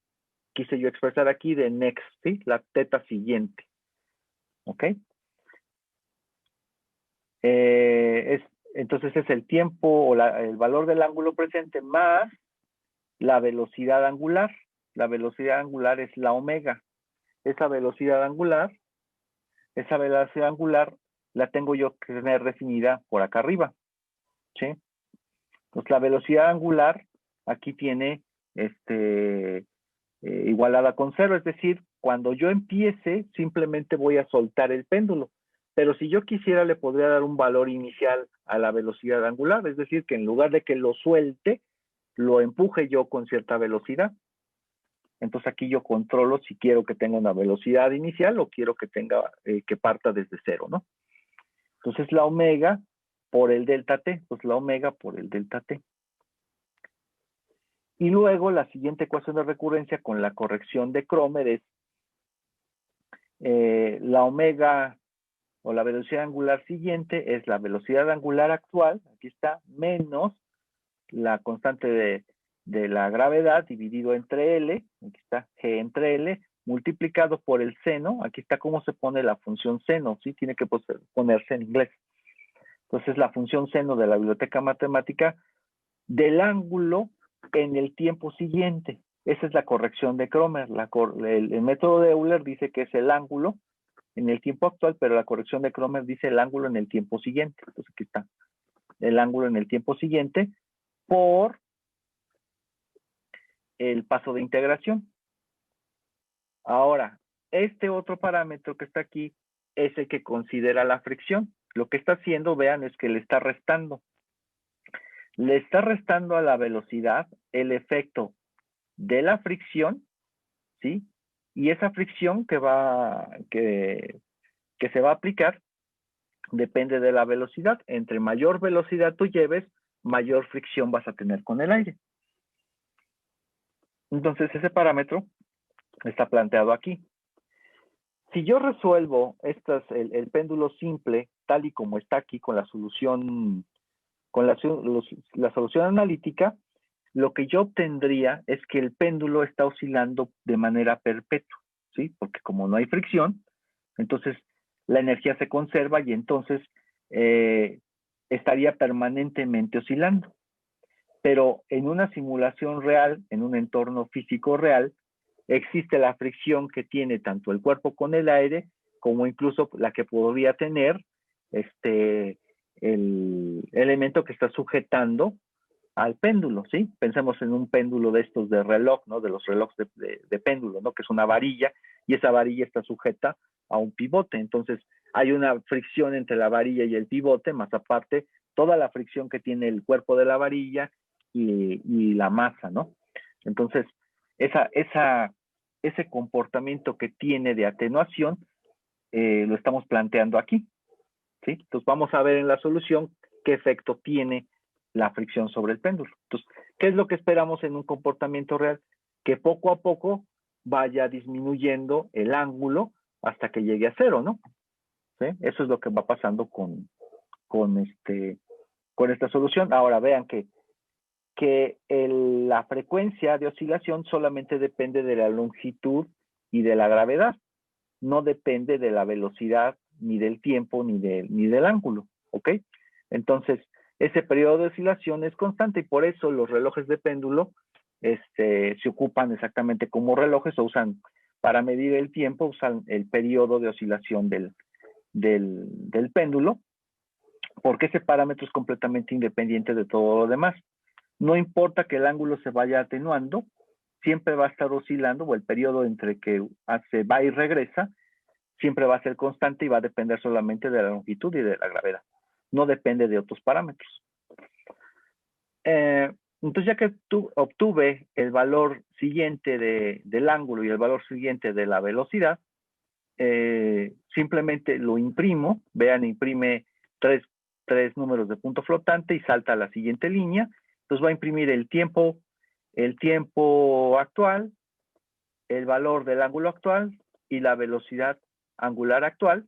[SPEAKER 1] quise yo expresar aquí de next, ¿sí? La teta siguiente. ¿Ok? Entonces es el tiempo o el valor del ángulo presente más la velocidad angular. La velocidad angular es la omega. Esa velocidad angular la tengo yo que tener definida por acá arriba. ¿Sí? Pues la velocidad angular aquí tiene igualada con 0, es decir, cuando yo empiece simplemente voy a soltar el péndulo, pero si yo quisiera le podría dar un valor inicial a la velocidad angular, es decir, que en lugar de que lo suelte, lo empuje yo con cierta velocidad. Entonces aquí yo controlo si quiero que tenga una velocidad inicial o quiero que tenga que parta desde 0, ¿no? Entonces la omega por el delta t, pues la omega por el delta t. Y luego la siguiente ecuación de recurrencia con la corrección de Kromer es la omega o la velocidad angular siguiente es la velocidad angular actual, aquí está, menos la constante de la gravedad dividido entre L, aquí está G entre L, multiplicado por el seno, aquí está cómo se pone la función seno, ¿sí? Tiene que ponerse en inglés. Entonces la función seno de la biblioteca matemática del ángulo en el tiempo siguiente. Esa es la corrección de Kromer. El método de Euler dice que es el ángulo en el tiempo actual, pero la corrección de Kromer dice el ángulo en el tiempo siguiente. Entonces aquí está el ángulo en el tiempo siguiente por el paso de integración. Ahora, este otro parámetro que está aquí es el que considera la fricción. Lo que está haciendo, vean, es que le está restando. Le está restando a la velocidad el efecto de la fricción, ¿sí? Y esa fricción que se va a aplicar depende de la velocidad. Entre mayor velocidad tú lleves, mayor fricción vas a tener con el aire. Entonces ese parámetro está planteado aquí. Si yo resuelvo el péndulo simple tal y como está aquí con la solución, la solución analítica, lo que yo obtendría es que el péndulo está oscilando de manera perpetua, ¿sí? Porque como no hay fricción, entonces la energía se conserva y entonces estaría permanentemente oscilando. Pero en una simulación real, en un entorno físico real, existe la fricción que tiene tanto el cuerpo con el aire, como incluso la que podría tener el elemento que está sujetando al péndulo, ¿sí? Pensemos en un péndulo de estos de reloj, ¿no? De los relojes de péndulo, ¿no? Que es una varilla, y esa varilla está sujeta a un pivote. Entonces, hay una fricción entre la varilla y el pivote, más aparte, toda la fricción que tiene el cuerpo de la varilla y la masa, ¿no? Entonces, ese comportamiento que tiene de atenuación, lo estamos planteando aquí, ¿sí? Entonces, vamos a ver en la solución qué efecto tiene la fricción sobre el péndulo. Entonces, ¿qué es lo que esperamos en un comportamiento real? Que poco a poco vaya disminuyendo el ángulo hasta que llegue a 0, ¿no? ¿Sí? Eso es lo que va pasando con esta solución. Ahora vean que la frecuencia de oscilación solamente depende de la longitud y de la gravedad. No depende de la velocidad, ni del tiempo, ni del ángulo, ¿ok? Entonces, ese periodo de oscilación es constante y por eso los relojes de péndulo se ocupan exactamente como relojes o usan, para medir el tiempo, usan el periodo de oscilación del péndulo, porque ese parámetro es completamente independiente de todo lo demás. No importa que el ángulo se vaya atenuando, siempre va a estar oscilando, o el periodo entre que se va y regresa, siempre va a ser constante y va a depender solamente de la longitud y de la gravedad. No depende de otros parámetros. Entonces, ya que obtuve el valor siguiente del ángulo y el valor siguiente de la velocidad, simplemente lo imprimo. Vean, imprime tres números de punto flotante y salta a la siguiente línea Entonces va a imprimir el tiempo actual, el valor del ángulo actual y la velocidad angular actual.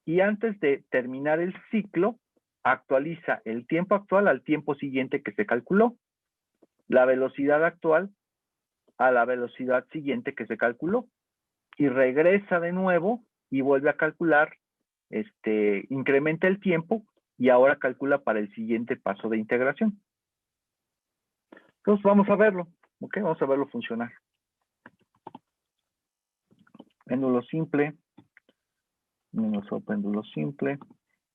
[SPEAKER 1] Y antes de terminar el ciclo, actualiza el tiempo actual al tiempo siguiente que se calculó, la velocidad actual a la velocidad siguiente que se calculó, y regresa de nuevo y vuelve a calcular, incrementa el tiempo y ahora calcula para el siguiente paso de integración. Entonces vamos a verlo, ¿ok? Vamos a verlo funcionar. Péndulo simple, péndulo simple.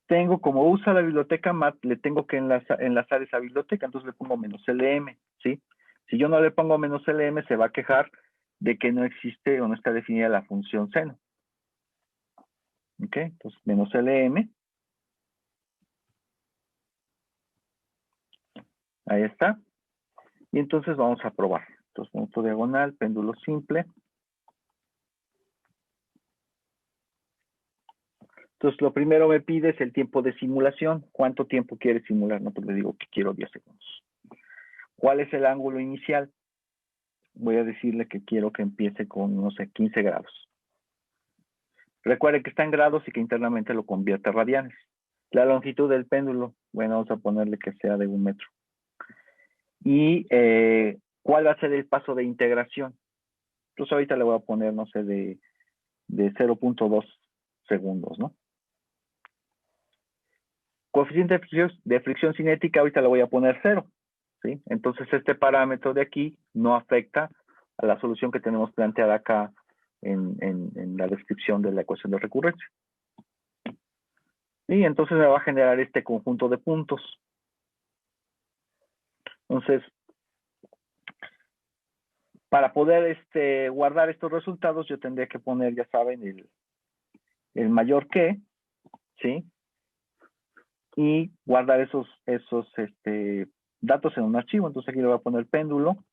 [SPEAKER 1] Tengo, como usa la biblioteca MAT, le tengo que enlazar esa biblioteca, entonces le pongo -LM, ¿sí? Si yo no le pongo -LM, se va a quejar de que no existe o no está definida la función seno. ¿Ok? Entonces, -LM. Ahí está. Y entonces vamos a probar. Entonces, punto diagonal, péndulo simple. Entonces, lo primero me pide es el tiempo de simulación. ¿Cuánto tiempo quiere simular? No, pues le digo que quiero 10 segundos. ¿Cuál es el ángulo inicial? Voy a decirle que quiero que empiece con, no sé, 15 grados. Recuerde que está en grados y que internamente lo convierte a radianes. La longitud del péndulo, bueno, vamos a ponerle que sea de 1 metro. Y ¿cuál va a ser el paso de integración? Entonces ahorita le voy a poner, no sé, de 0.2 segundos, ¿no? Coeficiente de fricción cinética, ahorita le voy a poner 0, ¿sí? Entonces este parámetro de aquí no afecta a la solución que tenemos planteada acá en la descripción de la ecuación de recurrencia. Y entonces me va a generar este conjunto de puntos. Entonces, para poder guardar estos resultados, yo tendría que poner, ya saben, el mayor que, ¿sí? Y guardar esos datos en un archivo. Entonces aquí le voy a poner péndulo.txt.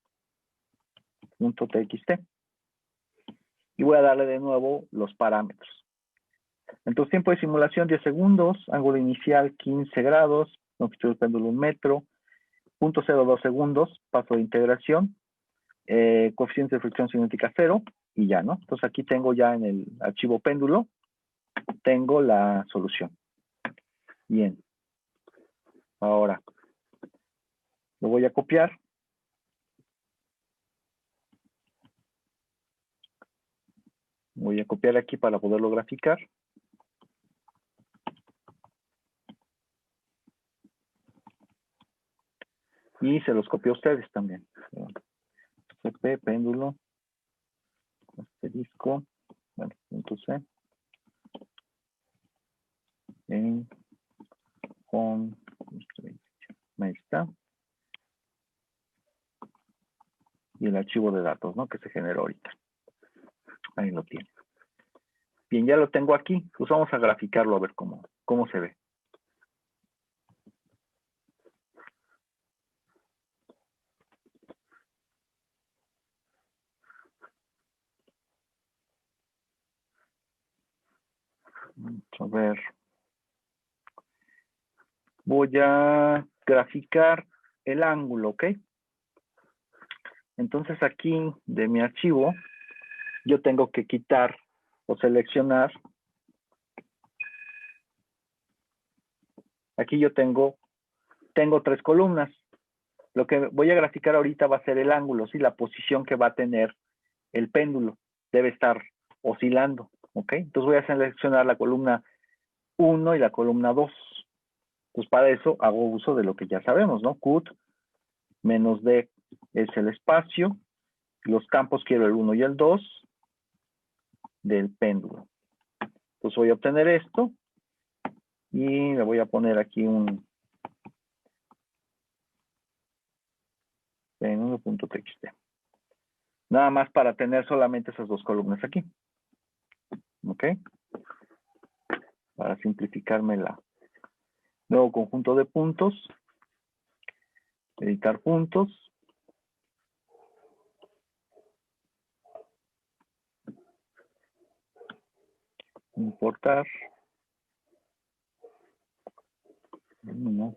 [SPEAKER 1] Y voy a darle de nuevo los parámetros. Entonces, tiempo de simulación 10 segundos, ángulo inicial 15 grados, longitud del péndulo 1 metro, 0.02 segundos, paso de integración, coeficiente de fricción cinética 0, y ya, ¿no? Entonces aquí tengo ya en el archivo péndulo, tengo la solución. Bien. Ahora, lo voy a copiar. Voy a copiar aquí para poderlo graficar. Y se los copio a ustedes también. CP, péndulo, asterisco, bueno, punto C. Con, ahí está. Y el archivo de datos, ¿no? Que se generó ahorita. Ahí lo tiene. Bien, ya lo tengo aquí. Pues vamos a graficarlo a ver cómo se ve. Vamos a ver. Voy a graficar el ángulo, ¿ok? Entonces aquí de mi archivo, yo tengo que quitar o seleccionar. Aquí yo tengo 3 columnas. Lo que voy a graficar ahorita va a ser el ángulo, ¿sí? La posición que va a tener el péndulo. Debe estar oscilando, ¿ok? Entonces voy a seleccionar la columna 1 y la columna 2. Pues para eso hago uso de lo que ya sabemos, ¿no? Cut menos D es el espacio. Los campos quiero el 1 y el 2 del péndulo. Entonces voy a obtener esto y le voy a poner aquí un péndulo.txt. Nada más para tener solamente esas 2 columnas aquí. ¿Ok? Para simplificarme la nuevo conjunto de puntos. Editar puntos. Importar. No.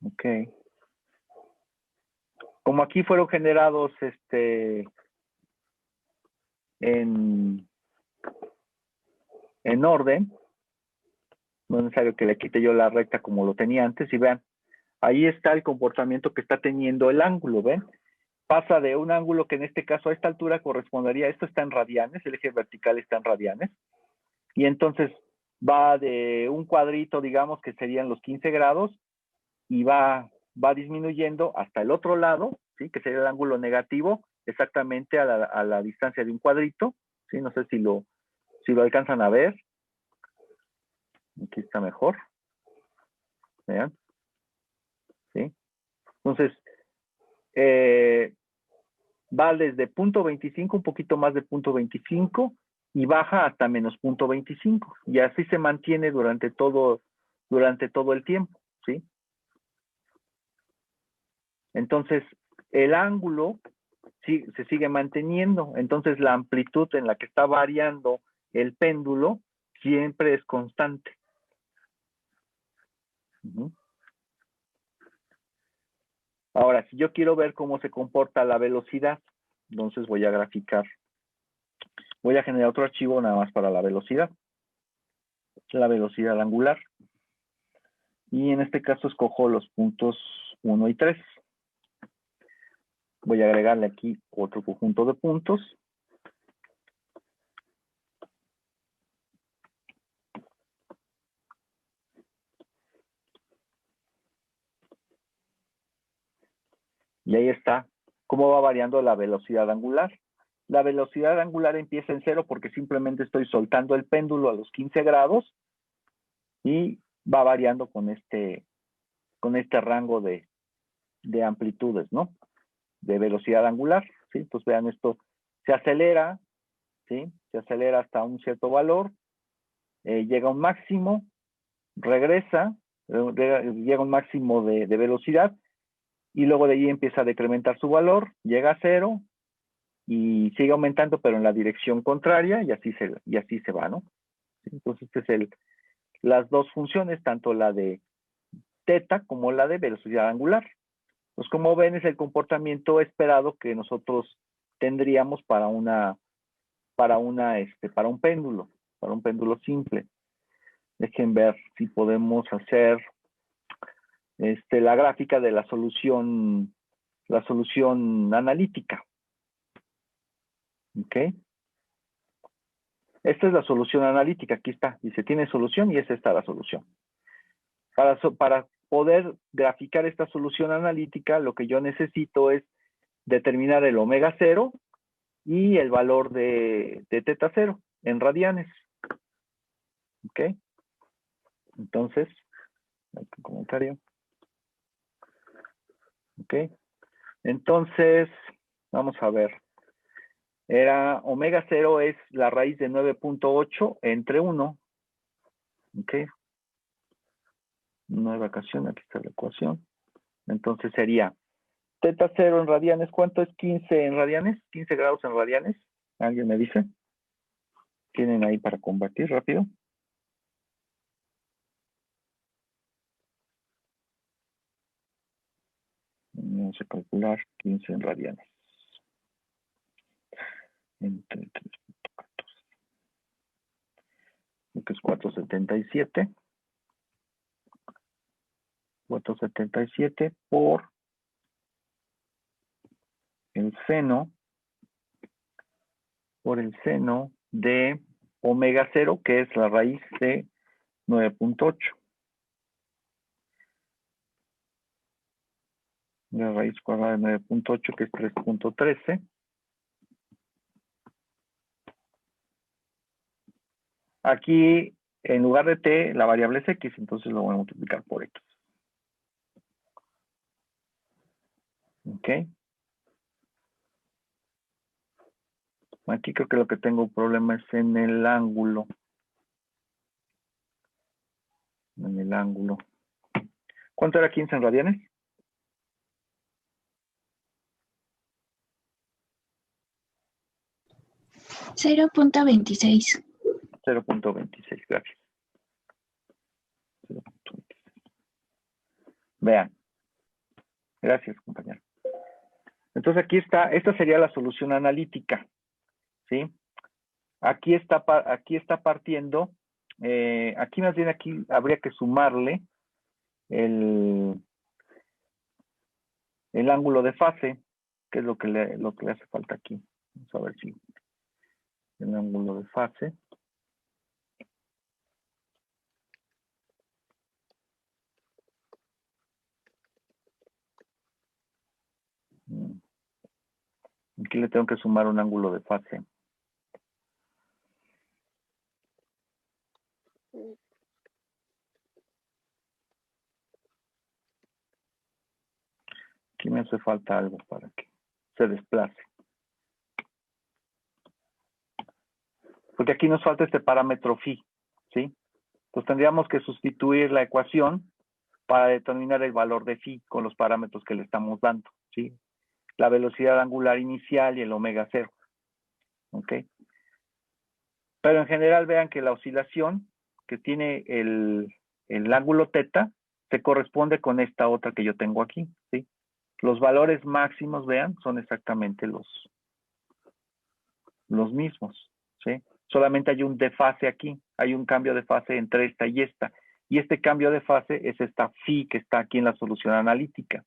[SPEAKER 1] Ok. Como aquí fueron generados en orden, no es necesario que le quite yo la recta como lo tenía antes, y vean, ahí está el comportamiento que está teniendo el ángulo, ¿ven? Pasa de un ángulo que en este caso a esta altura correspondería, esto está en radianes, el eje vertical está en radianes, y entonces va de un cuadrito, digamos, que serían los 15 grados, y va disminuyendo hasta el otro lado, ¿sí? Que sería el ángulo negativo, exactamente a la distancia de un cuadrito, ¿sí? No sé si lo alcanzan a ver. Aquí está mejor. Vean. ¿Sí? Entonces, va desde punto 25, un poquito más de punto 25, y baja hasta menos punto 25. Y así se mantiene durante todo el tiempo, ¿sí? Entonces, el ángulo sí, se sigue manteniendo. Entonces, la amplitud en la que está variando el péndulo siempre es constante. Ahora, si yo quiero ver cómo se comporta la velocidad, entonces voy a graficar. Voy a generar otro archivo nada más para la velocidad angular. Y en este caso escojo los puntos 1 y 3. Voy a agregarle aquí otro conjunto de puntos. Y ahí está cómo va variando la velocidad angular. La velocidad angular empieza en 0 porque simplemente estoy soltando el péndulo a los 15 grados y va variando con este rango de amplitudes, ¿no? De velocidad angular, ¿sí? Pues vean, esto se acelera, ¿sí? Se acelera hasta un cierto valor, llega a un máximo, regresa, llega a un máximo de velocidad, y luego de ahí empieza a decrementar su valor, llega a 0, y sigue aumentando, pero en la dirección contraria, y así se va, ¿no? Entonces, este es las dos funciones, tanto la de teta como la de velocidad angular. Pues como ven, es el comportamiento esperado que nosotros tendríamos para un péndulo simple. Dejen ver si podemos hacer la gráfica de la solución analítica. ¿Ok? Esta es la solución analítica, aquí está, dice, tiene solución y es esta la solución. Para poder graficar esta solución analítica, lo que yo necesito es determinar el omega 0 y el valor de teta 0 en radianes. ¿Ok? Entonces, un comentario. ¿Ok? Entonces, vamos a ver. Omega 0 es la raíz de 9.8 entre 1. ¿Ok? Nueva ecuación, aquí está la ecuación. Entonces sería teta 0 en radianes. ¿Cuánto es 15 en radianes? 15 grados en radianes. ¿Alguien me dice? ¿Tienen ahí para combatir rápido? Vamos a calcular 15 en radianes. Entre 3.14. Lo que es 477. 477 por el seno de omega 0, que es la raíz de 9.8. La raíz cuadrada de 9.8, que es 3.13. Aquí, en lugar de t, la variable es x, entonces lo voy a multiplicar por x. ¿Ok? Aquí creo que lo que tengo un problema es en el ángulo. ¿Cuánto era 15 en radianes?
[SPEAKER 3] 0.26.
[SPEAKER 1] 0.26, gracias. 0.26. Vean, Gracias, compañero. Entonces aquí está, esta sería la solución analítica, ¿sí? Aquí está partiendo, aquí más bien aquí habría que sumarle el ángulo de fase, que es lo que le hace falta aquí. Vamos a ver si el ángulo de fase. Aquí le tengo que sumar un ángulo de fase. Aquí me hace falta algo para que se desplace. Porque aquí nos falta este parámetro phi, ¿sí? Entonces tendríamos que sustituir la ecuación para determinar el valor de phi con los parámetros que le estamos dando, ¿sí? La velocidad angular inicial y el omega cero, ¿ok? Pero en general vean que la oscilación que tiene el ángulo teta se corresponde con esta otra que yo tengo aquí, ¿sí? Los valores máximos, vean, son exactamente los mismos, ¿sí? Solamente hay un desfase aquí, hay un cambio de fase entre esta y esta. Y este cambio de fase es esta phi que está aquí en la solución analítica.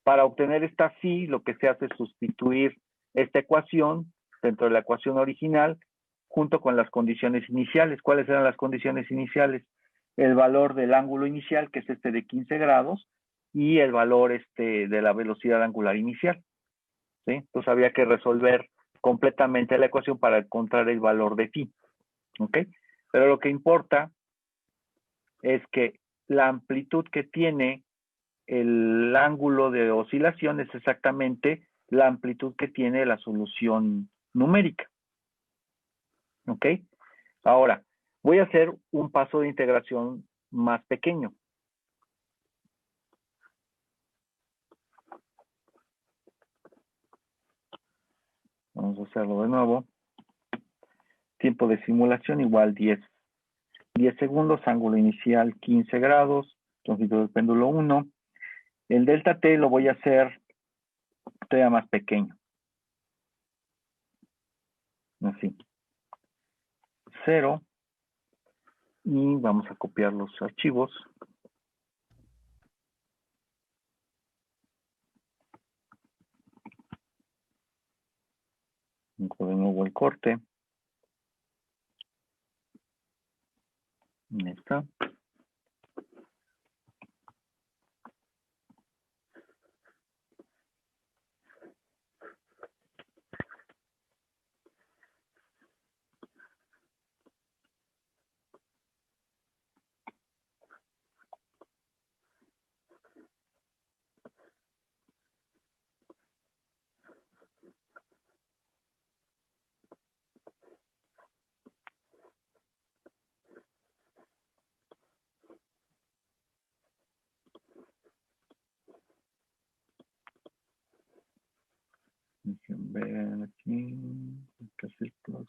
[SPEAKER 1] Para obtener esta phi, lo que se hace es sustituir esta ecuación dentro de la ecuación original junto con las condiciones iniciales. ¿Cuáles eran las condiciones iniciales? El valor del ángulo inicial, que es este de 15 grados, y el valor de la velocidad angular inicial, ¿sí? Entonces había que resolver completamente la ecuación para encontrar el valor de phi, ¿ok? Pero lo que importa es que la amplitud que tiene el ángulo de oscilación es exactamente la amplitud que tiene la solución numérica, ¿ok? Ahora, voy a hacer un paso de integración más pequeño. Vamos a hacerlo de nuevo. Tiempo de simulación igual 10 segundos, ángulo inicial 15 grados, longitud del péndulo 1. El delta T lo voy a hacer todavía más pequeño. Así. 0. Y vamos a copiar los archivos. Pongo de nuevo el corte. Ahí está. Déjenme ver aquí. Casi los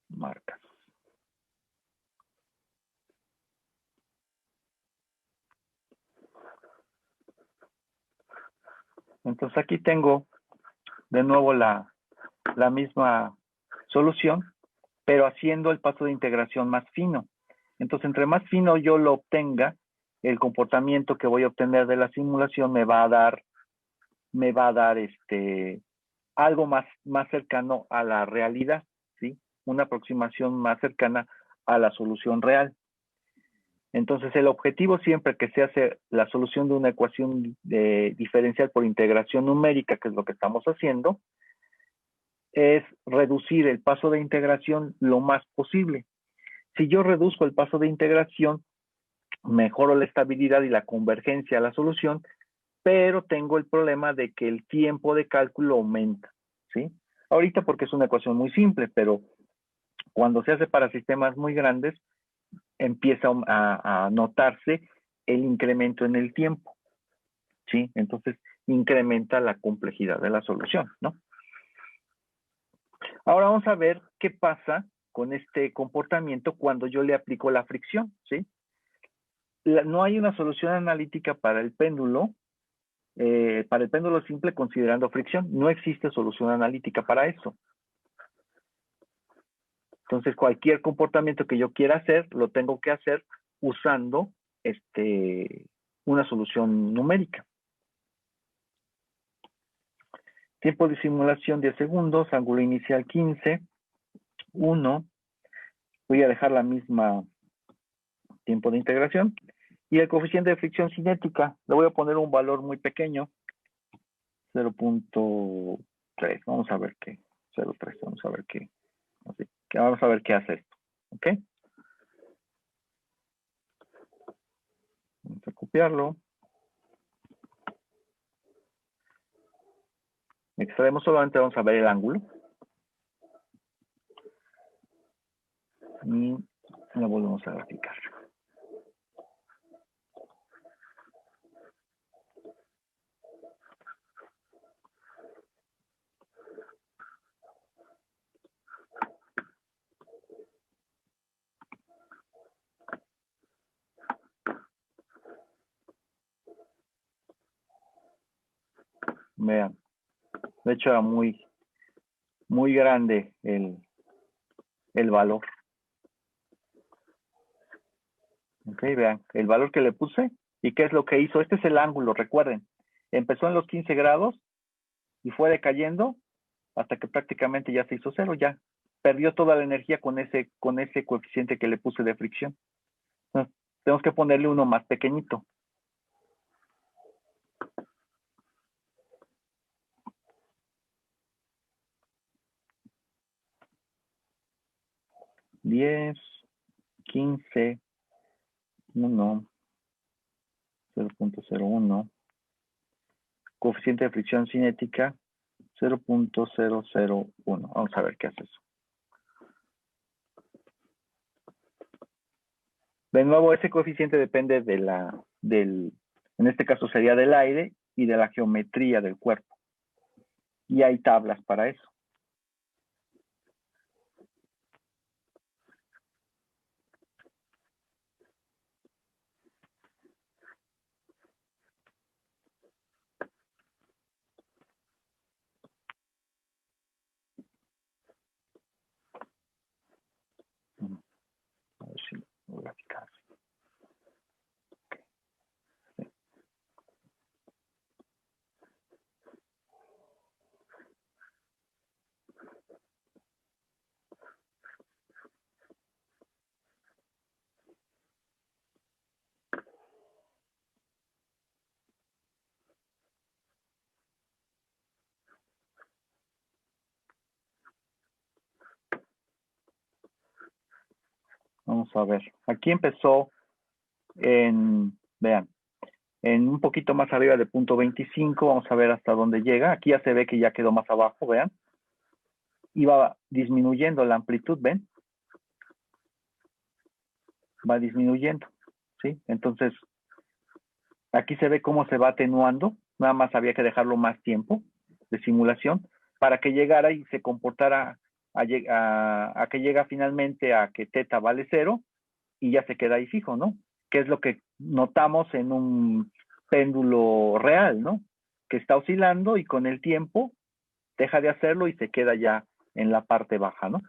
[SPEAKER 1] marcas. Entonces aquí tengo de nuevo la misma solución, pero haciendo el paso de integración más fino. Entonces, entre más fino yo lo obtenga, el comportamiento que voy a obtener de la simulación me va a dar algo más cercano a la realidad, ¿sí? Una aproximación más cercana a la solución real. Entonces, el objetivo siempre que se hace la solución de una ecuación diferencial por integración numérica, que es lo que estamos haciendo, es reducir el paso de integración lo más posible. Si yo reduzco el paso de integración, mejoro la estabilidad y la convergencia a la solución, pero tengo el problema de que el tiempo de cálculo aumenta, ¿sí? Ahorita porque es una ecuación muy simple, pero cuando se hace para sistemas muy grandes, empieza a notarse el incremento en el tiempo, ¿sí? Entonces, incrementa la complejidad de la solución, ¿no? Ahora vamos a ver qué pasa con este comportamiento cuando yo le aplico la fricción, ¿sí? no hay una solución analítica para el péndulo simple considerando fricción. No existe solución analítica para eso. Entonces, cualquier comportamiento que yo quiera hacer, lo tengo que hacer usando una solución numérica. Tiempo de simulación 10 segundos, ángulo inicial 15, 1. Voy a dejar la misma tiempo de integración. Y el coeficiente de fricción cinética, le voy a poner un valor muy pequeño, 0.3. Vamos a ver qué, 0.3, vamos a ver qué. Vamos a ver qué hace esto. ¿Ok? Vamos a copiarlo. Extraemos solamente, vamos a ver el ángulo. Y lo volvemos a graficar. Vean, de hecho era muy grande el valor. Ok, vean, el valor que le puse y qué es lo que hizo. Este es el ángulo, recuerden. Empezó en los 15 grados y fue decayendo hasta que prácticamente ya se hizo cero, ya perdió toda la energía con ese coeficiente que le puse de fricción. Entonces, tenemos que ponerle uno más pequeñito. $10, 15, 1, 0.01. Coeficiente de fricción cinética 0.001. Vamos a ver qué hace eso. De nuevo, ese coeficiente depende en este caso sería del aire y de la geometría del cuerpo. Y hay tablas para eso. A ver si lo voy a graficar. Vamos a ver. Aquí empezó vean, en un poquito más arriba de 0.25. Vamos a ver hasta dónde llega. Aquí ya se ve que ya quedó más abajo, vean. Y va disminuyendo la amplitud, ¿ven? Va disminuyendo, ¿sí? Entonces, aquí se ve cómo se va atenuando. Nada más había que dejarlo más tiempo de simulación para que llegara y se comportara a que llega finalmente a que teta vale 0 y ya se queda ahí fijo, ¿no? Que es lo que notamos en un péndulo real, ¿no? Que está oscilando y con el tiempo deja de hacerlo y se queda ya en la parte baja, ¿no?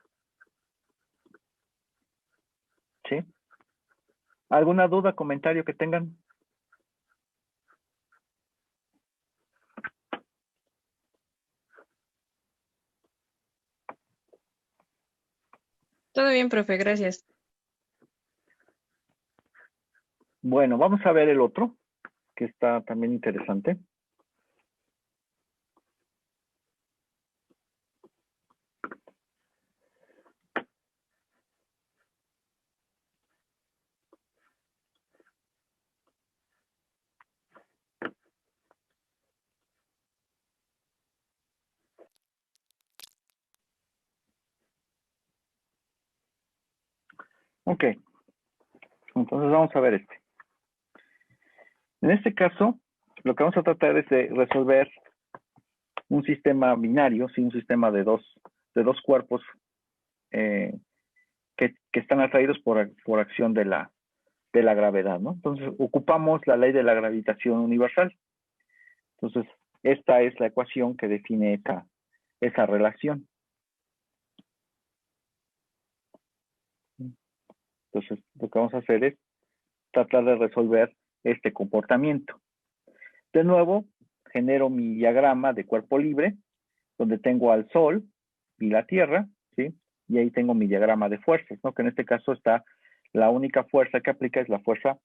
[SPEAKER 1] ¿Sí? ¿Alguna duda, comentario que tengan?
[SPEAKER 4] Todo bien, profe, gracias.
[SPEAKER 1] Bueno, vamos a ver el otro, que está también interesante. Ok, entonces vamos a ver este. En este caso, lo que vamos a tratar es de resolver un sistema binario, sí, un sistema de dos cuerpos que están atraídos por acción de la de la gravedad, ¿no? Entonces, ocupamos la ley de la gravitación universal. Entonces, esta es la ecuación que define esa relación. Entonces, lo que vamos a hacer es tratar de resolver este comportamiento. De nuevo, genero mi diagrama de cuerpo libre, donde tengo al Sol y la Tierra, ¿sí? Y ahí tengo mi diagrama de fuerzas, ¿no? Que en este caso está, la única fuerza que aplica es la fuerza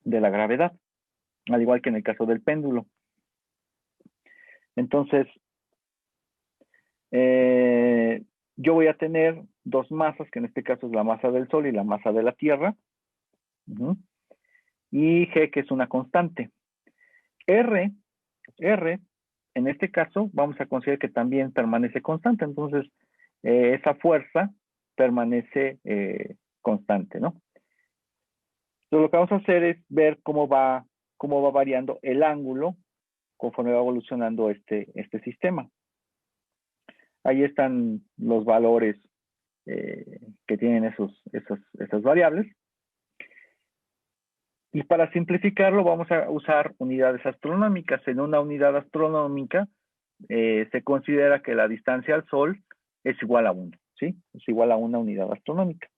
[SPEAKER 1] de la gravedad, al igual que en el caso del péndulo. Entonces, yo voy a tener dos masas, que en este caso es la masa del Sol y la masa de la Tierra, y G, que es una constante. R, en este caso, vamos a considerar que también permanece constante, entonces esa fuerza permanece constante, ¿no? Entonces, lo que vamos a hacer es ver cómo va variando el ángulo conforme va evolucionando este sistema. Ahí están los valores que tienen esas variables. Y para simplificarlo vamos a usar unidades astronómicas. En una unidad astronómica se considera que la distancia al Sol es igual a 1, ¿sí? Es igual a una unidad astronómica.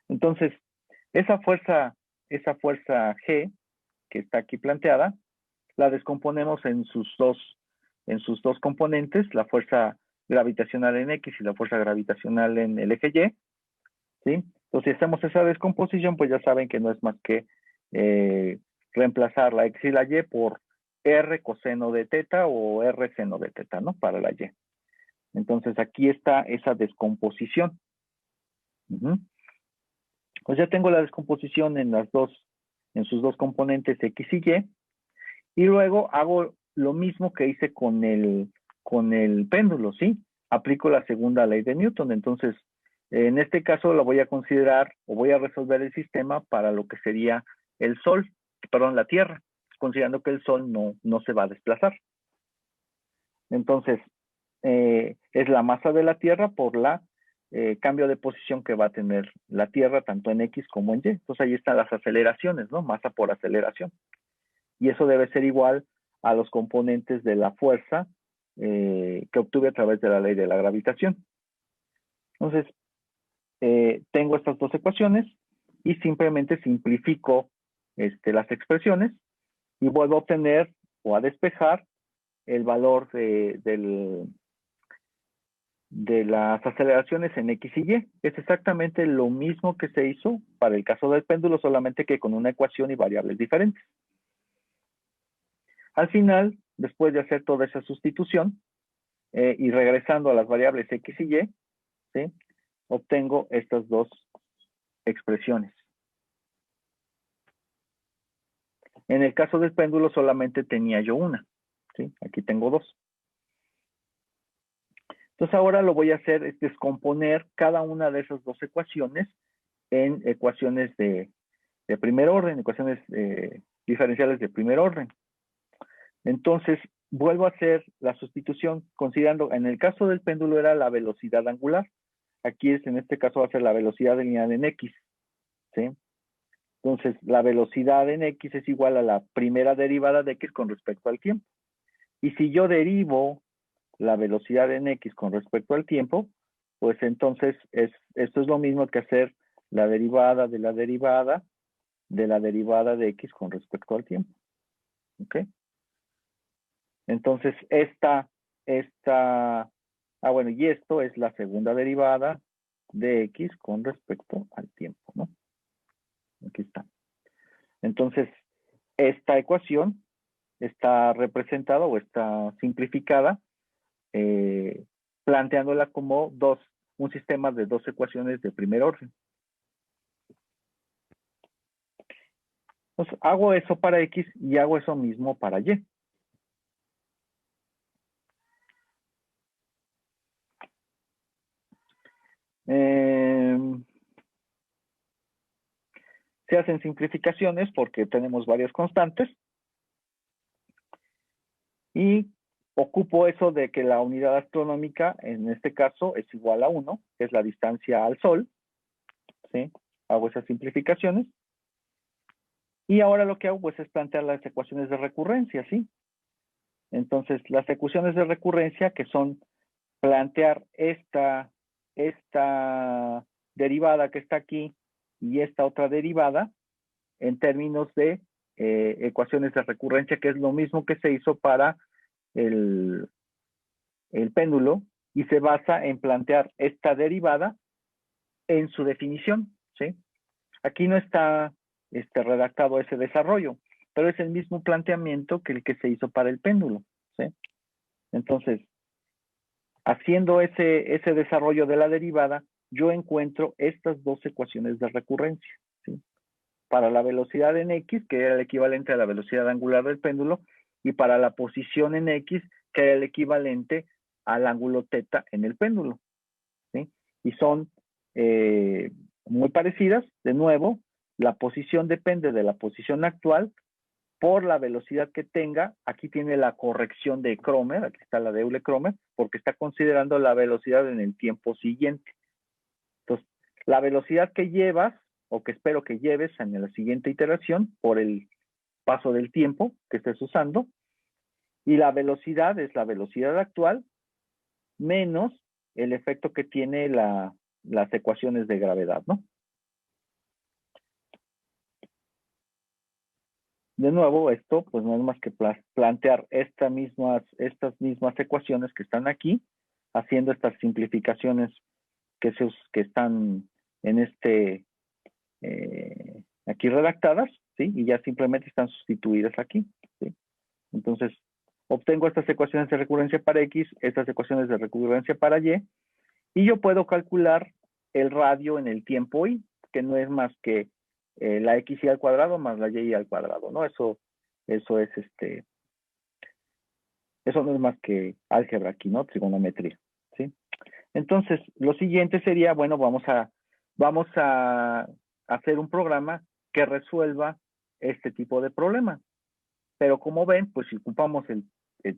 [SPEAKER 1] Entonces, esa fuerza G que está aquí planteada, la descomponemos en sus dos componentes, la fuerza gravitacional en X y la fuerza gravitacional en el eje Y, ¿sí? Entonces, si hacemos esa descomposición, pues ya saben que no es más que reemplazar la X y la Y por R coseno de teta o R seno de teta, ¿no? Para la Y. Entonces, aquí está esa descomposición. Pues ya tengo la descomposición en sus dos componentes X y Y. Y luego hago lo mismo que hice con el péndulo, ¿sí? Aplico la segunda ley de Newton. Entonces, en este caso lo voy a considerar o voy a resolver el sistema para lo que sería el Sol, perdón, la Tierra, considerando que el Sol no se va a desplazar. Entonces, es la masa de la Tierra por la cambio de posición que va a tener la Tierra tanto en X como en Y. Entonces, ahí están las aceleraciones, ¿no? Masa por aceleración. Y eso debe ser igual a los componentes de la fuerza que obtuve a través de la ley de la gravitación. Entonces, tengo estas dos ecuaciones y simplemente simplifico las expresiones y vuelvo a obtener o a despejar el valor de las aceleraciones en X y Y. Es exactamente lo mismo que se hizo para el caso del péndulo, solamente que con una ecuación y variables diferentes. Al final, después de hacer toda esa sustitución y regresando a las variables X y Y, ¿sí? Obtengo estas dos expresiones. En el caso del péndulo solamente tenía yo una, ¿sí? Aquí tengo dos. Entonces ahora lo voy a hacer es descomponer cada una de esas dos ecuaciones en ecuaciones de primer orden, ecuaciones diferenciales de primer orden. Entonces, vuelvo a hacer la sustitución considerando, en el caso del péndulo era la velocidad angular. Aquí en este caso va a ser la velocidad lineal en X, ¿sí? Entonces, la velocidad en X es igual a la primera derivada de X con respecto al tiempo. Y si yo derivo la velocidad en X con respecto al tiempo, pues entonces esto es lo mismo que hacer la derivada de la derivada de X con respecto al tiempo. ¿Ok? Entonces, bueno, y esto es la segunda derivada de X con respecto al tiempo, ¿no? Aquí está. Entonces, esta ecuación está representada o está simplificada planteándola como un sistema de dos ecuaciones de primer orden. Entonces, hago eso para X y hago eso mismo para Y. Se hacen simplificaciones porque tenemos varias constantes. Y ocupo eso de que la unidad astronómica, en este caso, es igual a 1, que es la distancia al Sol. ¿Sí? Hago esas simplificaciones. Y ahora lo que hago pues es plantear las ecuaciones de recurrencia, ¿sí? Entonces, las ecuaciones de recurrencia, que son plantear esta derivada que está aquí y esta otra derivada en términos de ecuaciones de recurrencia, que es lo mismo que se hizo para el péndulo, y se basa en plantear esta derivada en su definición, ¿sí? Aquí no está redactado ese desarrollo, pero es el mismo planteamiento que el que se hizo para el péndulo, ¿sí? Entonces, haciendo ese desarrollo de la derivada, yo encuentro estas dos ecuaciones de recurrencia, ¿sí? Para la velocidad en X, que era el equivalente a la velocidad angular del péndulo, y para la posición en X, que era el equivalente al ángulo θ en el péndulo, ¿sí? Y son muy parecidas. De nuevo, la posición depende de la posición actual por la velocidad que tenga. Aquí tiene la corrección de Kromer, aquí está la de Euler-Kromer, porque está considerando la velocidad en el tiempo siguiente. Entonces, la velocidad que llevas, o que espero que lleves en la siguiente iteración, por el paso del tiempo que estés usando, y la velocidad es la velocidad actual, menos el efecto que tiene las ecuaciones de gravedad, ¿no? De nuevo, esto pues no es más que plantear estas mismas ecuaciones que están aquí, haciendo estas simplificaciones que están en aquí redactadas, ¿sí? Y ya simplemente están sustituidas aquí, ¿sí? Entonces, obtengo estas ecuaciones de recurrencia para X, estas ecuaciones de recurrencia para y yo puedo calcular el radio en el tiempo Y, que no es más que la XY al cuadrado más la Y al cuadrado, ¿no? Eso es eso no es más que álgebra aquí, ¿no? Trigonometría, ¿sí? Entonces, lo siguiente sería, bueno, vamos a hacer un programa que resuelva este tipo de problema. Pero como ven, pues si ocupamos el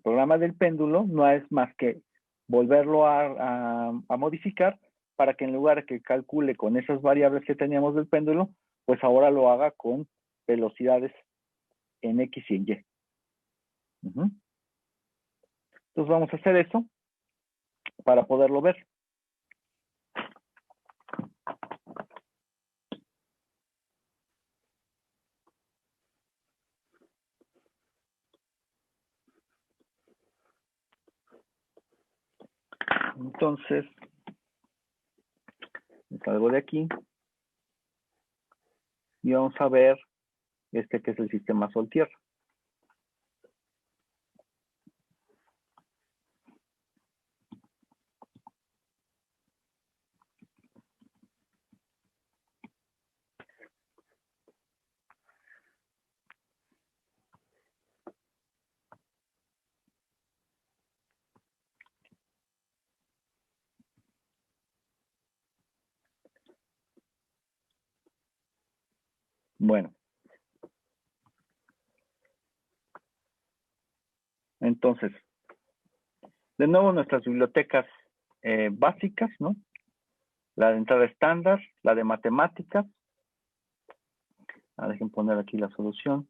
[SPEAKER 1] programa del péndulo, no es más que volverlo a modificar para que en lugar de que calcule con esas variables que teníamos del péndulo, pues ahora lo haga con velocidades en X y en Y. Entonces vamos a hacer eso para poderlo ver. Entonces, salgo de aquí y vamos a ver que es el sistema Sol-Tierra. Bueno. Entonces, de nuevo nuestras bibliotecas básicas, ¿no? La de entrada estándar, la de matemáticas. Dejen poner aquí la solución.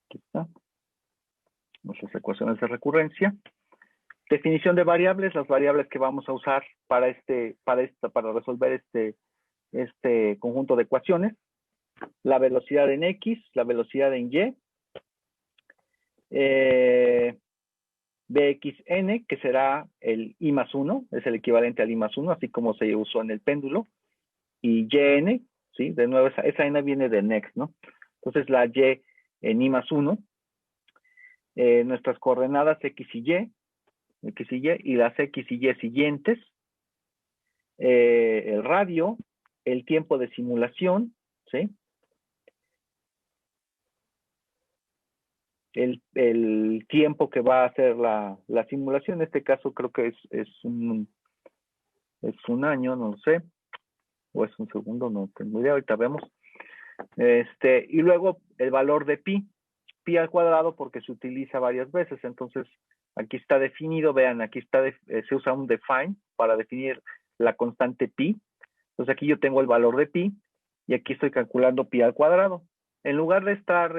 [SPEAKER 1] Aquí está. Nuestras ecuaciones de recurrencia. Definición de variables, las variables que vamos a usar para resolver este conjunto de ecuaciones. La velocidad en X, la velocidad en Y. Bxn, que será el I más 1, es el equivalente al I más 1, así como se usó en el péndulo. Y Yn, ¿sí? De nuevo, esa n viene de next, ¿no? Entonces la Y en I más 1. Nuestras coordenadas X y Y, las X y Y siguientes. El radio, el tiempo de simulación, ¿sí? El tiempo que va a hacer la simulación, en este caso creo que es un año, no lo sé, o es un segundo, no tengo idea, ahorita vemos. Y luego el valor de pi al cuadrado, porque se utiliza varias veces. Entonces aquí está definido, vean, aquí está se usa un define para definir la constante pi. Entonces aquí yo tengo el valor de pi y aquí estoy calculando pi al cuadrado. En lugar de estar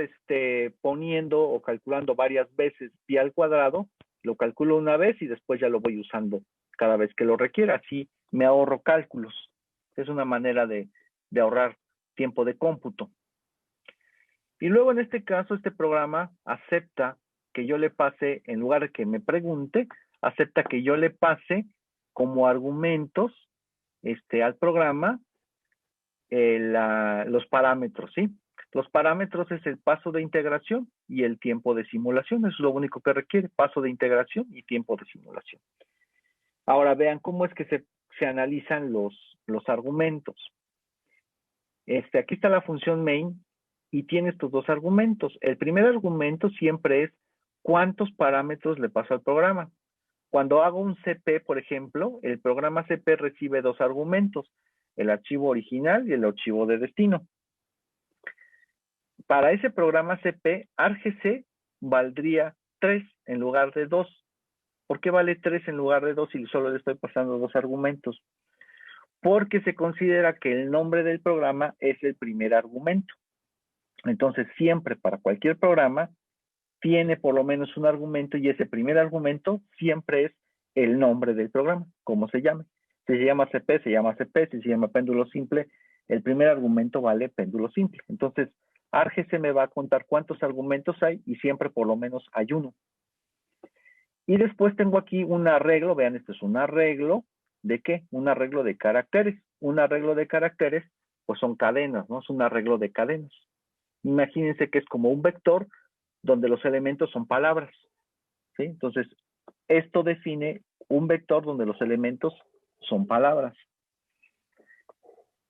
[SPEAKER 1] poniendo o calculando varias veces pi al cuadrado, lo calculo una vez y después ya lo voy usando cada vez que lo requiera. Así me ahorro cálculos. Es una manera de ahorrar tiempo de cómputo. Y luego en este caso, este programa acepta que yo le pase, en lugar de que me pregunte, acepta que yo le pase como argumentos al programa los parámetros, ¿sí? Los parámetros es el paso de integración y el tiempo de simulación. Eso es lo único que requiere, paso de integración y tiempo de simulación. Ahora vean cómo es que se analizan los argumentos. Aquí está la función main y tiene estos dos argumentos. El primer argumento siempre es cuántos parámetros le paso al programa. Cuando hago un CP, por ejemplo, el programa CP recibe dos argumentos, el archivo original y el archivo de destino. Para ese programa CP, argc valdría 3 en lugar de 2. ¿Por qué vale 3 en lugar de 2 si solo le estoy pasando dos argumentos? Porque se considera que el nombre del programa es el primer argumento. Entonces, siempre para cualquier programa tiene por lo menos un argumento y ese primer argumento siempre es el nombre del programa, como se llame. Si se llama CP, se llama CP. Si se llama péndulo simple, el primer argumento vale péndulo simple. Entonces, argc me va a contar cuántos argumentos hay y siempre por lo menos hay uno. Y después tengo aquí un arreglo. Vean, esto es un arreglo. ¿De qué? Un arreglo de caracteres. Un arreglo de caracteres, pues son cadenas, ¿no? Es un arreglo de cadenas. Imagínense que es como un vector donde los elementos son palabras, ¿sí? Entonces, esto define un vector donde los elementos son palabras.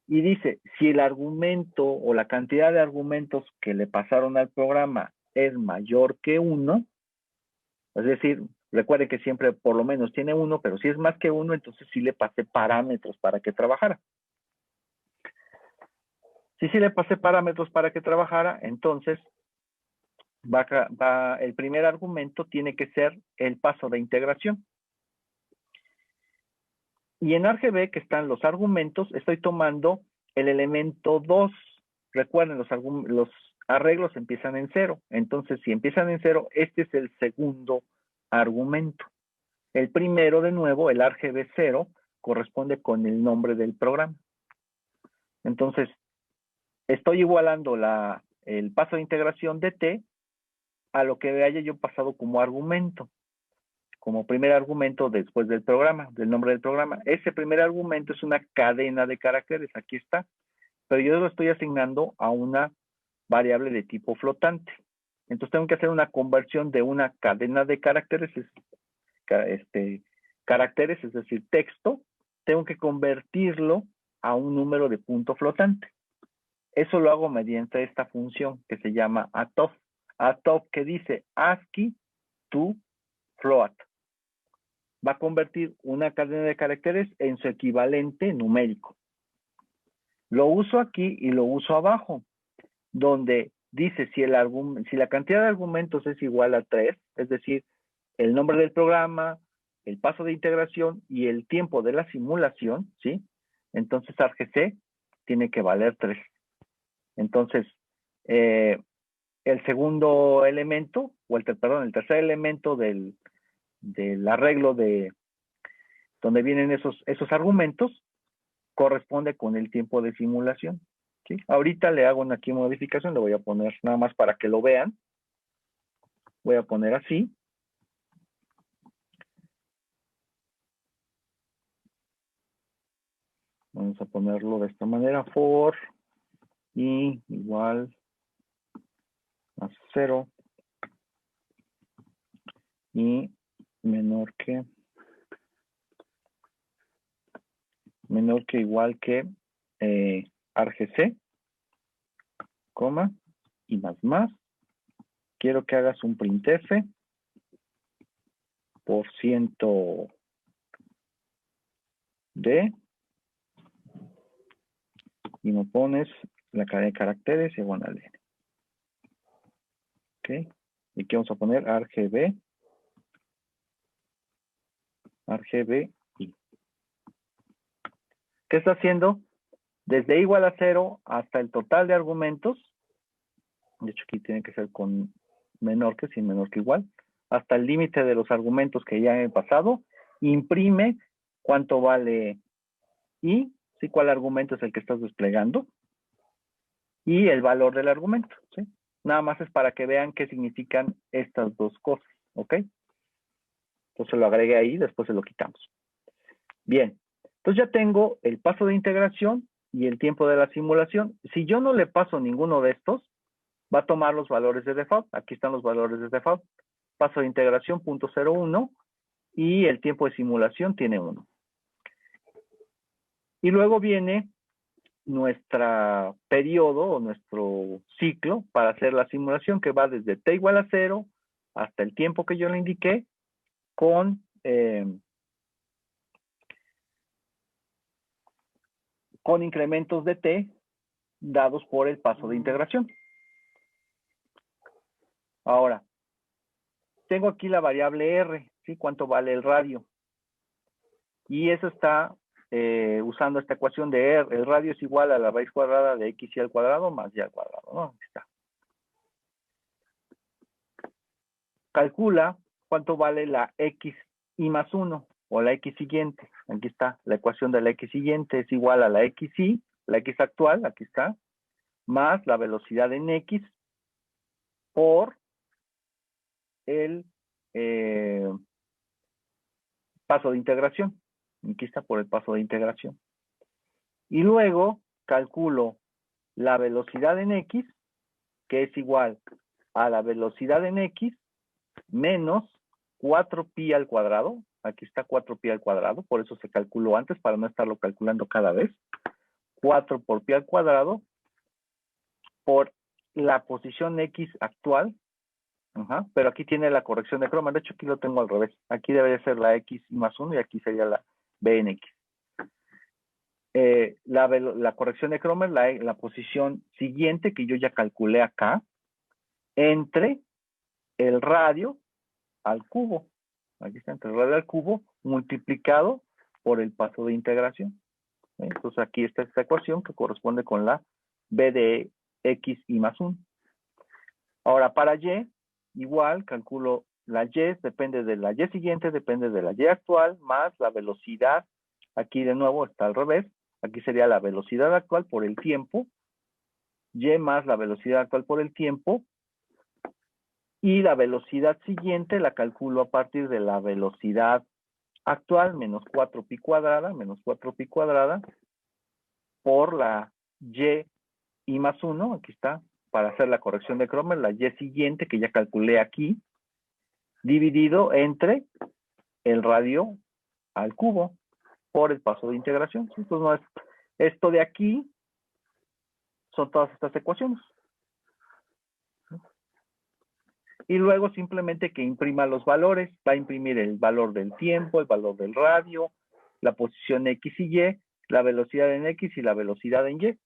[SPEAKER 1] Y dice, si el argumento o la cantidad de argumentos que le pasaron al programa es mayor que 1, es decir, recuerde que siempre por lo menos tiene 1, pero si es más que 1, entonces sí le pasé parámetros para que trabajara. Si sí le pasé parámetros para que trabajara, entonces el primer argumento tiene que ser el paso de integración. Y en RGB, que están los argumentos, estoy tomando el elemento 2. Recuerden, los arreglos empiezan en 0. Entonces, si empiezan en 0, este es el segundo argumento. El primero, de nuevo, el RGB 0, corresponde con el nombre del programa. Entonces, estoy igualando el paso de integración de T a lo que haya yo pasado como argumento. Como primer argumento después del programa, del nombre del programa. Ese primer argumento es una cadena de caracteres, aquí está, pero yo lo estoy asignando a una variable de tipo flotante. Entonces tengo que hacer una conversión de una cadena de caracteres, caracteres, es decir, texto, tengo que convertirlo a un número de punto flotante. Eso lo hago mediante esta función que se llama atof. Atof, que dice ASCII to float. Va a convertir una cadena de caracteres en su equivalente numérico. Lo uso aquí y lo uso abajo, donde dice si la cantidad de argumentos es igual a 3, es decir, el nombre del programa, el paso de integración y el tiempo de la simulación, ¿sí? Entonces argc tiene que valer 3. Entonces, el segundo elemento, el tercer elemento del arreglo de donde vienen esos argumentos, corresponde con el tiempo de simulación, ¿sí? Ahorita le hago una aquí modificación, le voy a poner nada más para que lo vean. Voy a poner así. Vamos a ponerlo de esta manera, for i igual a 0 y menor que igual que argc, coma, y más. Quiero que hagas un printf por ciento de y me pones la cadena de caracteres diagonal n. Ok. Y aquí vamos a poner RGB I. ¿Qué está haciendo? desde igual a 0 hasta el total de argumentos, de hecho aquí tiene que ser con menor que sin menor que igual, hasta el límite de los argumentos que ya he pasado, imprime cuánto vale y, ¿sí? Cuál argumento es el que estás desplegando, y el valor del argumento, ¿sí? Nada más es para que vean qué significan estas dos cosas, ¿ok? Entonces lo agregué ahí, después se lo quitamos. Bien, entonces ya tengo el paso de integración y el tiempo de la simulación. Si yo no le paso ninguno de estos, va a tomar los valores de default. Aquí están los valores de default. Paso de integración 0.01 y el tiempo de simulación tiene 1. Y luego viene nuestro periodo o nuestro ciclo para hacer la simulación, que va desde t igual a 0 hasta el tiempo que yo le indiqué con incrementos de t dados por el paso de integración. Ahora, tengo aquí la variable r, ¿sí? ¿Cuánto vale el radio? Y eso está usando esta ecuación de r. El radio es igual a la raíz cuadrada de x y al cuadrado más y al cuadrado, ¿no? Aquí está. Calcula cuánto vale la x y más 1 o la x siguiente. Aquí está, la ecuación de la x siguiente es igual a la xy, la x actual, aquí está, más la velocidad en x por el paso de integración. Aquí está por el paso de integración. Y luego calculo la velocidad en x, que es igual a la velocidad en x menos 4pi al cuadrado. Aquí está 4pi al cuadrado, por eso se calculó antes para no estarlo calculando cada vez. 4 por pi al cuadrado por la posición x actual. Pero aquí tiene la corrección de Kromer. De hecho, aquí lo tengo al revés. Aquí debería ser la x más 1 y aquí sería la b en x. La corrección de Kromer, la posición siguiente que yo ya calculé acá, entre el radio al cubo. Aquí está, entre el radio al cubo, multiplicado por el paso de integración. Entonces aquí está esta ecuación que corresponde con la b de x y más 1. Ahora para y, igual, calculo la y, depende de la y siguiente, depende de la y actual, más la velocidad. Aquí de nuevo está al revés. Aquí sería la velocidad actual por el tiempo, y más la velocidad actual por el tiempo, y la velocidad siguiente la calculo a partir de la velocidad actual, menos 4pi cuadrada, por la y más 1, aquí está, para hacer la corrección de Kromer, la y siguiente que ya calculé aquí, dividido entre el radio al cubo por el paso de integración. Entonces, no es, esto de aquí son todas estas ecuaciones. Y luego simplemente que imprima los valores. Va a imprimir el valor del tiempo, el valor del radio, la posición x y y, la velocidad en x y la velocidad en y.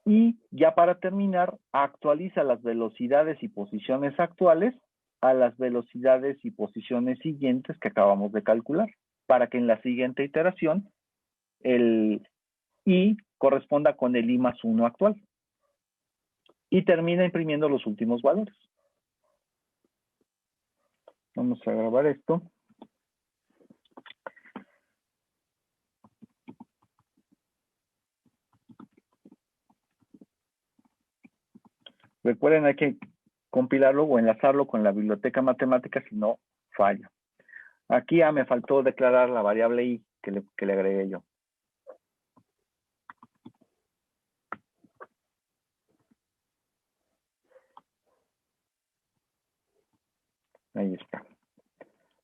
[SPEAKER 1] Y ya para terminar, actualiza las velocidades y posiciones actuales a las velocidades y posiciones siguientes que acabamos de calcular, para que en la siguiente iteración el i corresponda con el i más 1 actual. Y termina imprimiendo los últimos valores. Vamos a grabar esto. Recuerden, hay que compilarlo o enlazarlo con la biblioteca matemática, si no, falla. Aquí ya me faltó declarar la variable i que le agregué yo. Ahí está.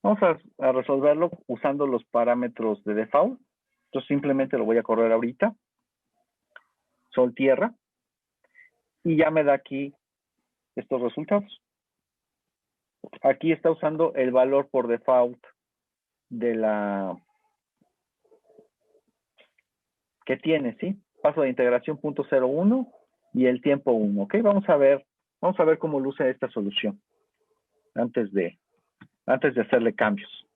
[SPEAKER 1] Vamos a resolverlo usando los parámetros de default. Entonces simplemente lo voy a correr ahorita. Sol, tierra. Y ya me da aquí estos resultados. Aquí está usando el valor por default de la que tiene, ¿sí? Paso de integración 0.01 y el tiempo 1, ¿ok? Vamos a ver cómo luce esta solución antes de hacerle cambios.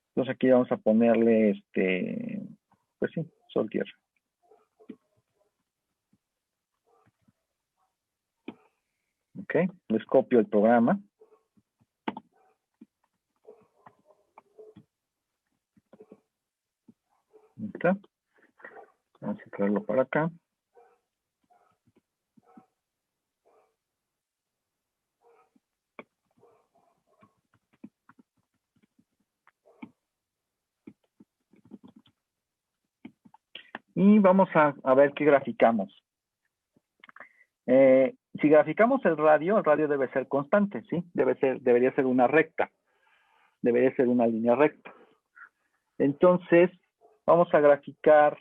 [SPEAKER 1] Entonces aquí vamos a ponerle, pues sí, Sol-Tierra. Ok, les copio el programa. Ahí está. Vamos a traerlo para acá. Y vamos a ver qué graficamos. Si graficamos el radio debe ser constante, ¿sí? Debería ser una recta. Debería ser una línea recta. Entonces, vamos a graficar,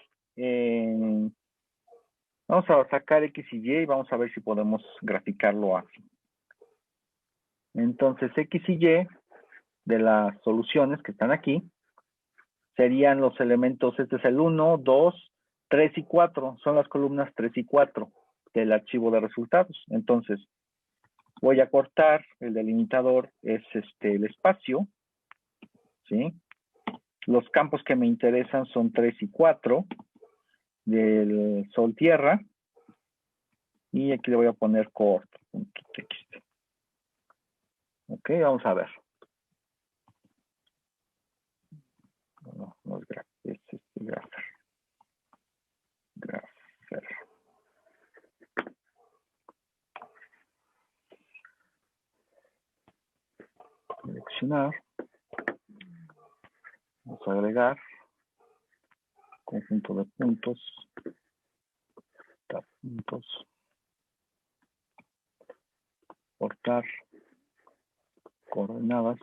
[SPEAKER 1] vamos a sacar X y Y y vamos a ver si podemos graficarlo así. Entonces, X y Y de las soluciones que están aquí serían los elementos, este es el 1, 2, 3 y 4, son las columnas 3 y 4 del archivo de resultados. Entonces, voy a cortar, el delimitador es el espacio, ¿sí? Los campos que me interesan son 3 y 4 del Sol-Tierra. Y aquí le voy a poner coord.txt. Ok, vamos a ver. No es graph, es grapher. Grapher. Seleccionar. Vamos a agregar conjunto de puntos. Puntos. Cortar. Coordenadas.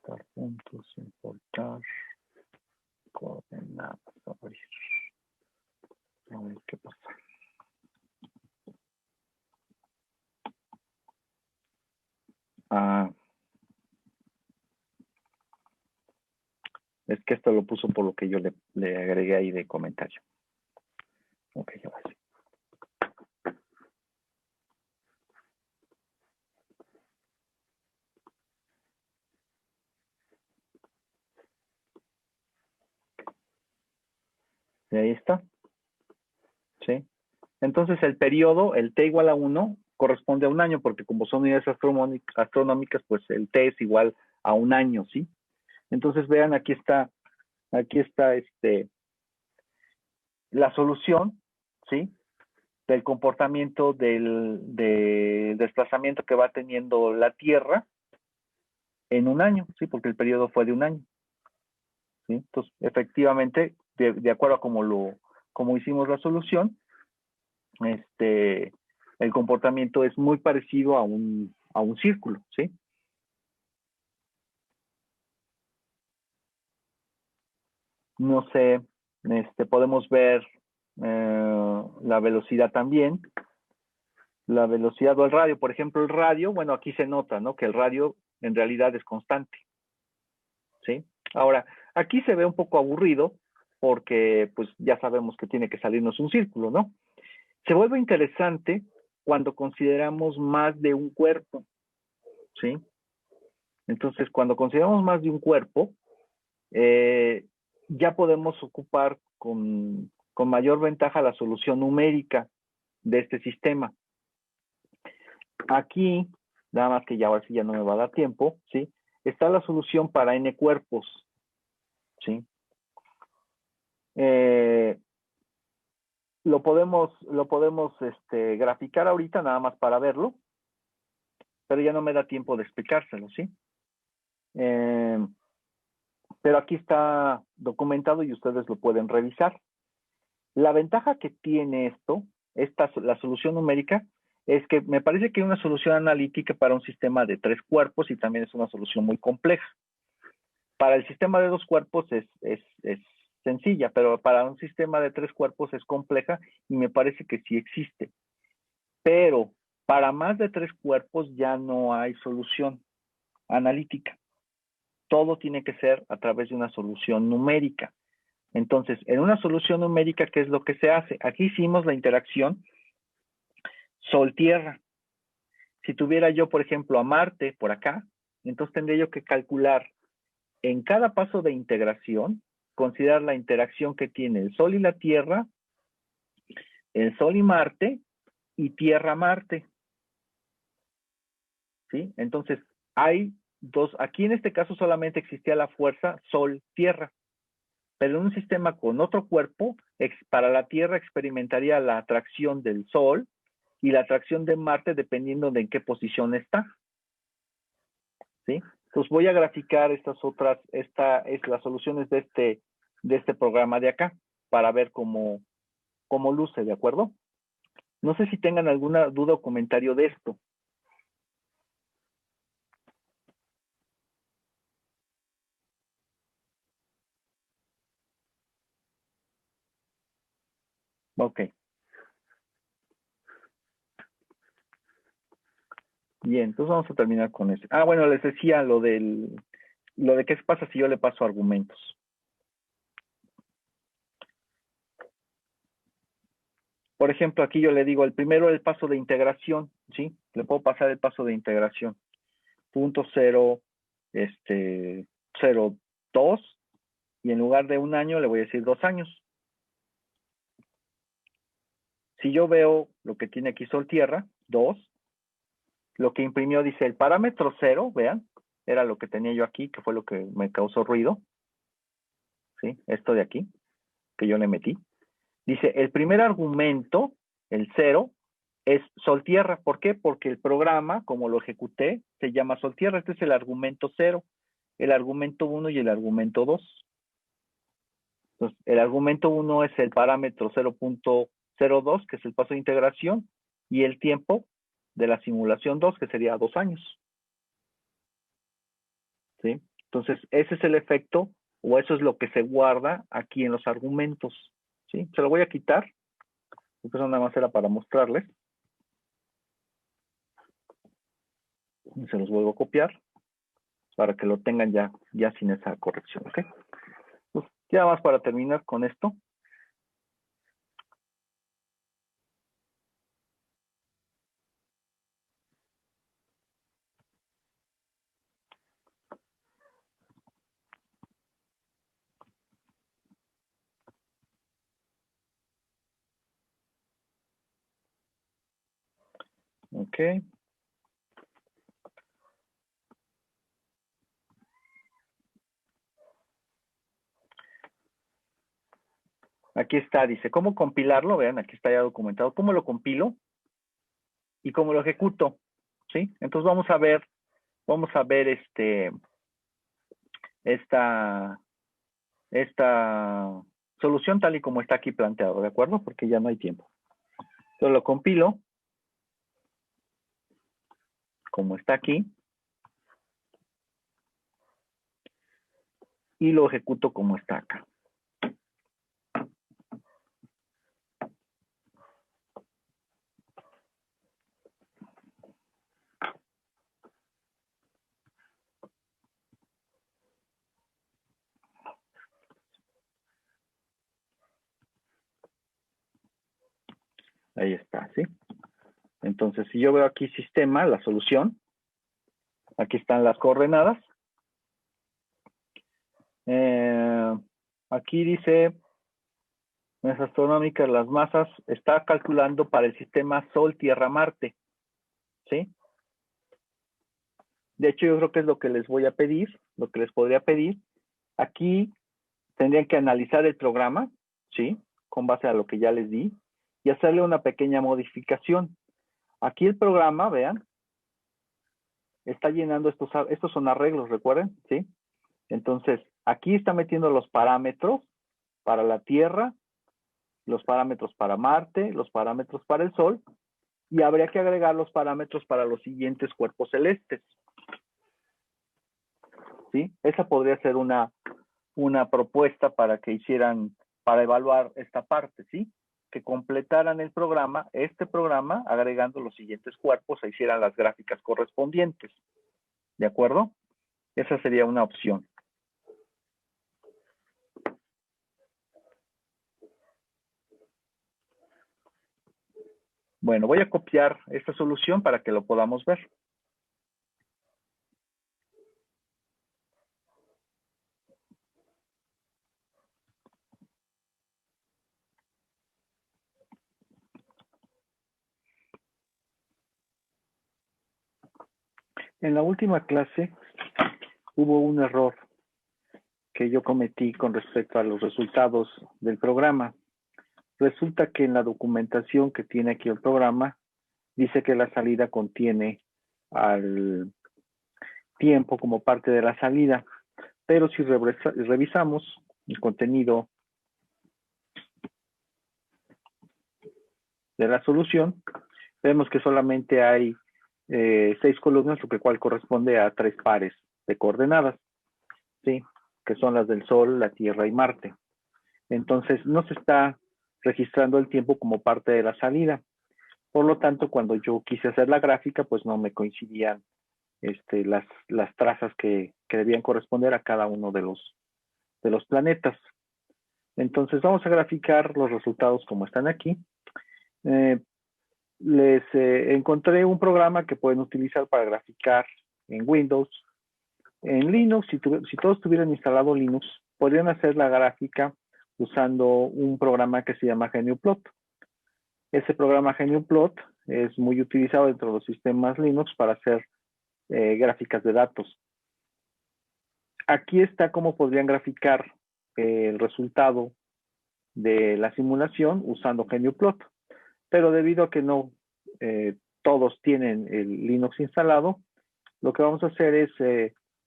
[SPEAKER 1] Cortar puntos. Importar. Coordenadas. A ver qué pasa. Es que esto lo puso por lo que yo le agregué ahí de comentario. Ok, ya va. Y ahí está. ¿Sí? Entonces el periodo, el t igual a 1, corresponde a un año, porque como son unidades astronómicas, pues el t es igual a un año, ¿sí? Entonces vean, aquí está la solución, ¿sí? Del comportamiento del desplazamiento que va teniendo la Tierra en un año, ¿sí? Porque el periodo fue de un año, ¿sí? Entonces, efectivamente, de acuerdo a como hicimos la solución, el comportamiento es muy parecido a un círculo, ¿sí? No sé, podemos ver la velocidad también. La velocidad o el radio, por ejemplo, el radio, bueno, aquí se nota, ¿no? Que el radio en realidad es constante, ¿sí? Ahora, aquí se ve un poco aburrido porque, pues, ya sabemos que tiene que salirnos un círculo, ¿no? Se vuelve interesante cuando consideramos más de un cuerpo, ¿sí? Entonces, cuando consideramos más de un cuerpo, ya podemos ocupar con mayor ventaja la solución numérica de este sistema. Aquí, nada más que ya ahora sí ya no me va a dar tiempo, ¿sí? Está la solución para n cuerpos, ¿sí? Lo podemos graficar ahorita nada más para verlo, pero ya no me da tiempo de explicárselo, ¿sí? Pero aquí está documentado y ustedes lo pueden revisar. La ventaja que tiene esto, la solución numérica, es que me parece que hay una solución analítica para un sistema de 3 cuerpos y también es una solución muy compleja. Para el sistema de 2 cuerpos es sencilla, pero para un sistema de 3 cuerpos es compleja y me parece que sí existe. Pero para más de 3 cuerpos ya no hay solución analítica. Todo tiene que ser a través de una solución numérica. Entonces, en una solución numérica, ¿qué es lo que se hace? Aquí hicimos la interacción Sol-Tierra. Si tuviera yo, por ejemplo, a Marte por acá, Entonces tendría yo que calcular en cada paso de integración, considerar la interacción que tiene el Sol y la Tierra, el Sol y Marte, y Tierra-Marte. ¿Sí? Entonces, hay dos, aquí en este caso solamente existía la fuerza Sol-Tierra, pero en un sistema con otro cuerpo, para la Tierra experimentaría la atracción del Sol y la atracción de Marte dependiendo de en qué posición está. ¿Sí? Entonces voy a graficar estas las soluciones de este programa de acá, para ver cómo luce, ¿de acuerdo? No sé si tengan alguna duda o comentario de esto. Ok. Bien, entonces vamos a terminar con esto. Ah, bueno, les decía lo de qué pasa si yo le paso argumentos. Por ejemplo, aquí yo le digo, el primero el paso de integración, ¿sí? Le puedo pasar el paso de integración. Punto 0, 0, 2, y en lugar de 1 año le voy a decir 2 años. Si yo veo lo que tiene aquí Sol Tierra, 2, lo que imprimió dice el parámetro 0, vean, era lo que tenía yo aquí, que fue lo que me causó ruido, ¿sí? Esto de aquí, que yo le metí. Dice, el primer argumento, el 0, es Sol Tierra. ¿Por qué? Porque el programa, como lo ejecuté, se llama Sol Tierra. Este es el argumento 0, el argumento 1 y el argumento 2. Entonces, el argumento 1 es el parámetro 0.02, que es el paso de integración, y el tiempo de la simulación 2, que sería 2 años. ¿Sí? Entonces, ese es el efecto, o eso es lo que se guarda aquí en los argumentos. ¿Sí? Se lo voy a quitar, porque eso nada más era para mostrarles. Y se los vuelvo a copiar, para que lo tengan ya sin esa corrección. ¿Ok? Pues, ya más para terminar con esto. Ok. Aquí está, dice, ¿cómo compilarlo? Vean, aquí está ya documentado. ¿Cómo lo compilo? Y cómo lo ejecuto. ¿Sí? Entonces vamos a ver esta solución tal y como está aquí planteado, ¿de acuerdo? Porque ya no hay tiempo. Entonces lo compilo, como está aquí, y lo ejecuto como está acá. Ahí está, ¿sí? Entonces, si yo veo aquí sistema, la solución, aquí están las coordenadas. Aquí dice, mesas astronómicas, las masas, está calculando para el sistema Sol, Tierra, Marte, ¿sí? De hecho, yo creo que es lo que les voy a pedir, lo que les podría pedir. Aquí tendrían que analizar el programa, ¿sí? Con base a lo que ya les di, y hacerle una pequeña modificación. Aquí el programa, vean, está llenando estos son arreglos, recuerden, ¿sí? Entonces, aquí está metiendo los parámetros para la Tierra, los parámetros para Marte, los parámetros para el Sol, y habría que agregar los parámetros para los siguientes cuerpos celestes. ¿Sí? Esa podría ser una propuesta para que hicieran, para evaluar esta parte, ¿sí? Que completaran el programa, este programa, agregando los siguientes cuerpos e hicieran las gráficas correspondientes. ¿De acuerdo? Esa sería una opción. Bueno, voy a copiar esta solución para que lo podamos ver. En la última clase hubo un error que yo cometí con respecto a los resultados del programa. Resulta que en la documentación que tiene aquí el programa, dice que la salida contiene al tiempo como parte de la salida, pero si revisamos el contenido de la solución, vemos que solamente hay 6 columnas, lo cual corresponde a 3 pares de coordenadas, ¿sí? Que son las del Sol, la Tierra y Marte. Entonces, no se está registrando el tiempo como parte de la salida. Por lo tanto, cuando yo quise hacer la gráfica, pues no me coincidían las trazas que debían corresponder a cada uno de los planetas. Entonces, vamos a graficar los resultados como están aquí. Les encontré un programa que pueden utilizar para graficar en Windows. En Linux, si todos tuvieran instalado Linux, podrían hacer la gráfica usando un programa que se llama GeniePlot. Ese programa GeniePlot es muy utilizado dentro de los sistemas Linux para hacer gráficas de datos. Aquí está cómo podrían graficar el resultado de la simulación usando GeniePlot. Pero debido a que no todos tienen el Linux instalado, lo que vamos a hacer es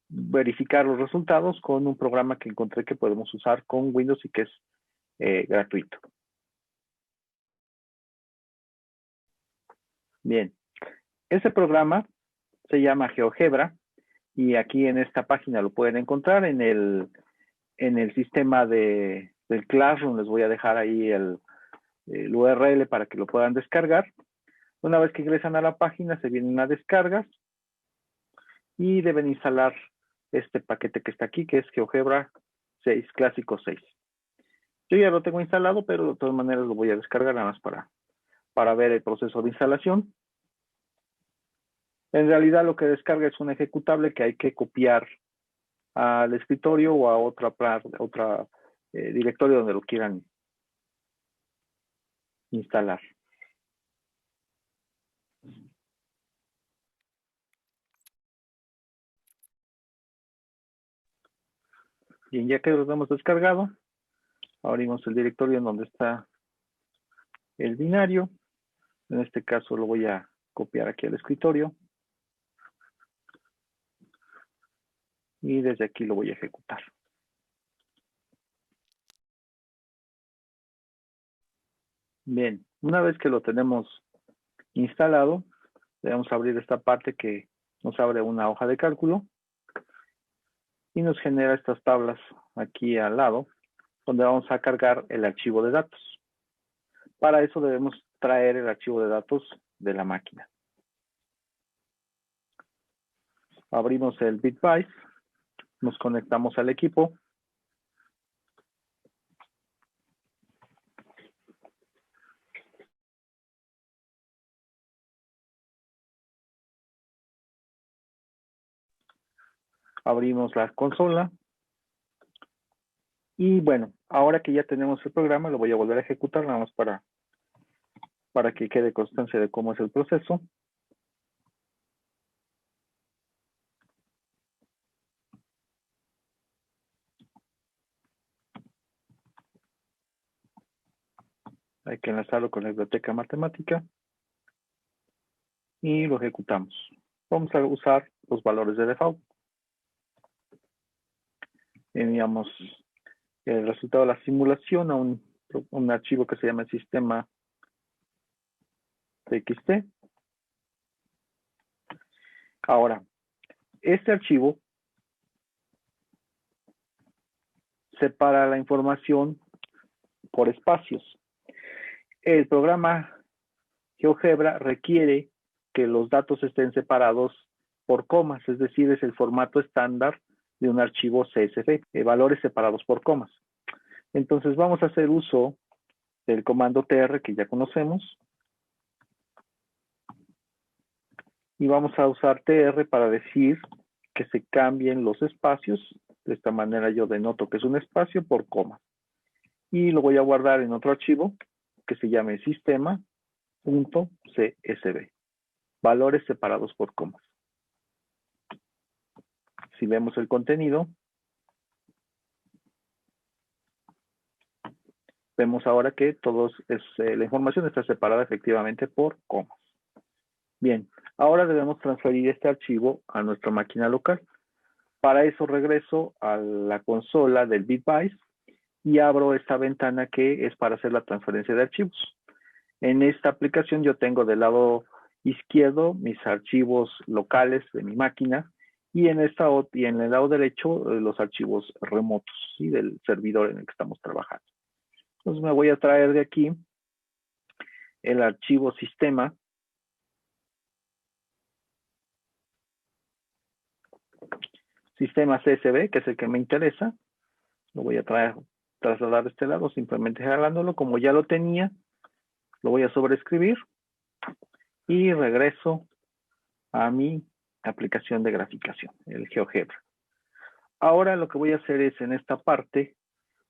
[SPEAKER 1] verificar los resultados con un programa que encontré que podemos usar con Windows y que es gratuito. Bien, ese programa se llama GeoGebra y aquí en esta página lo pueden encontrar en el sistema del Classroom. Les voy a dejar ahí el URL para que lo puedan descargar. Una vez que ingresan a la página, se vienen a descargas y deben instalar este paquete que está aquí, que es GeoGebra 6, Clásico 6. Yo ya lo tengo instalado, pero de todas maneras lo voy a descargar nada más para ver el proceso de instalación. En realidad lo que descarga es un ejecutable que hay que copiar al escritorio o a otra directorio donde lo quieran instalar. Bien, ya que lo hemos descargado, abrimos el directorio en donde está el binario. En este caso lo voy a copiar aquí al escritorio. Y desde aquí lo voy a ejecutar. Bien, una vez que lo tenemos instalado, debemos abrir esta parte que nos abre una hoja de cálculo y nos genera estas tablas aquí al lado, donde vamos a cargar el archivo de datos. Para eso debemos traer el archivo de datos de la máquina. Abrimos el BitVice, nos conectamos al equipo. Abrimos la consola. Y bueno, ahora que ya tenemos el programa, lo voy a volver a ejecutar nada más para que quede constancia de cómo es el proceso. Hay que enlazarlo con la biblioteca matemática y lo ejecutamos. Vamos a usar los valores de default. Enviamos el resultado de la simulación a un archivo que se llama sistema TXT. Ahora, este archivo separa la información por espacios. El programa GeoGebra requiere que los datos estén separados por comas, es decir, es el formato estándar de un archivo CSV, valores separados por comas. Entonces vamos a hacer uso del comando tr que ya conocemos y vamos a usar tr para decir que se cambien los espacios. De esta manera yo denoto que es un espacio por coma. Y lo voy a guardar en otro archivo que se llame sistema.csv. Valores separados por comas. Si vemos el contenido, vemos ahora que la información está separada efectivamente por comas. Bien, ahora debemos transferir este archivo a nuestra máquina local. Para eso regreso a la consola del BitVice y abro esta ventana que es para hacer la transferencia de archivos. En esta aplicación yo tengo del lado izquierdo mis archivos locales de mi máquina y en el lado derecho los archivos remotos, ¿sí? Del servidor en el que estamos trabajando. Entonces me voy a traer de aquí el archivo sistema. Sistema CSV, que es el que me interesa. Lo voy a trasladar de este lado, simplemente jalándolo. Como ya lo tenía, lo voy a sobreescribir y regreso a mi aplicación de graficación, el GeoGebra. Ahora lo que voy a hacer es en esta parte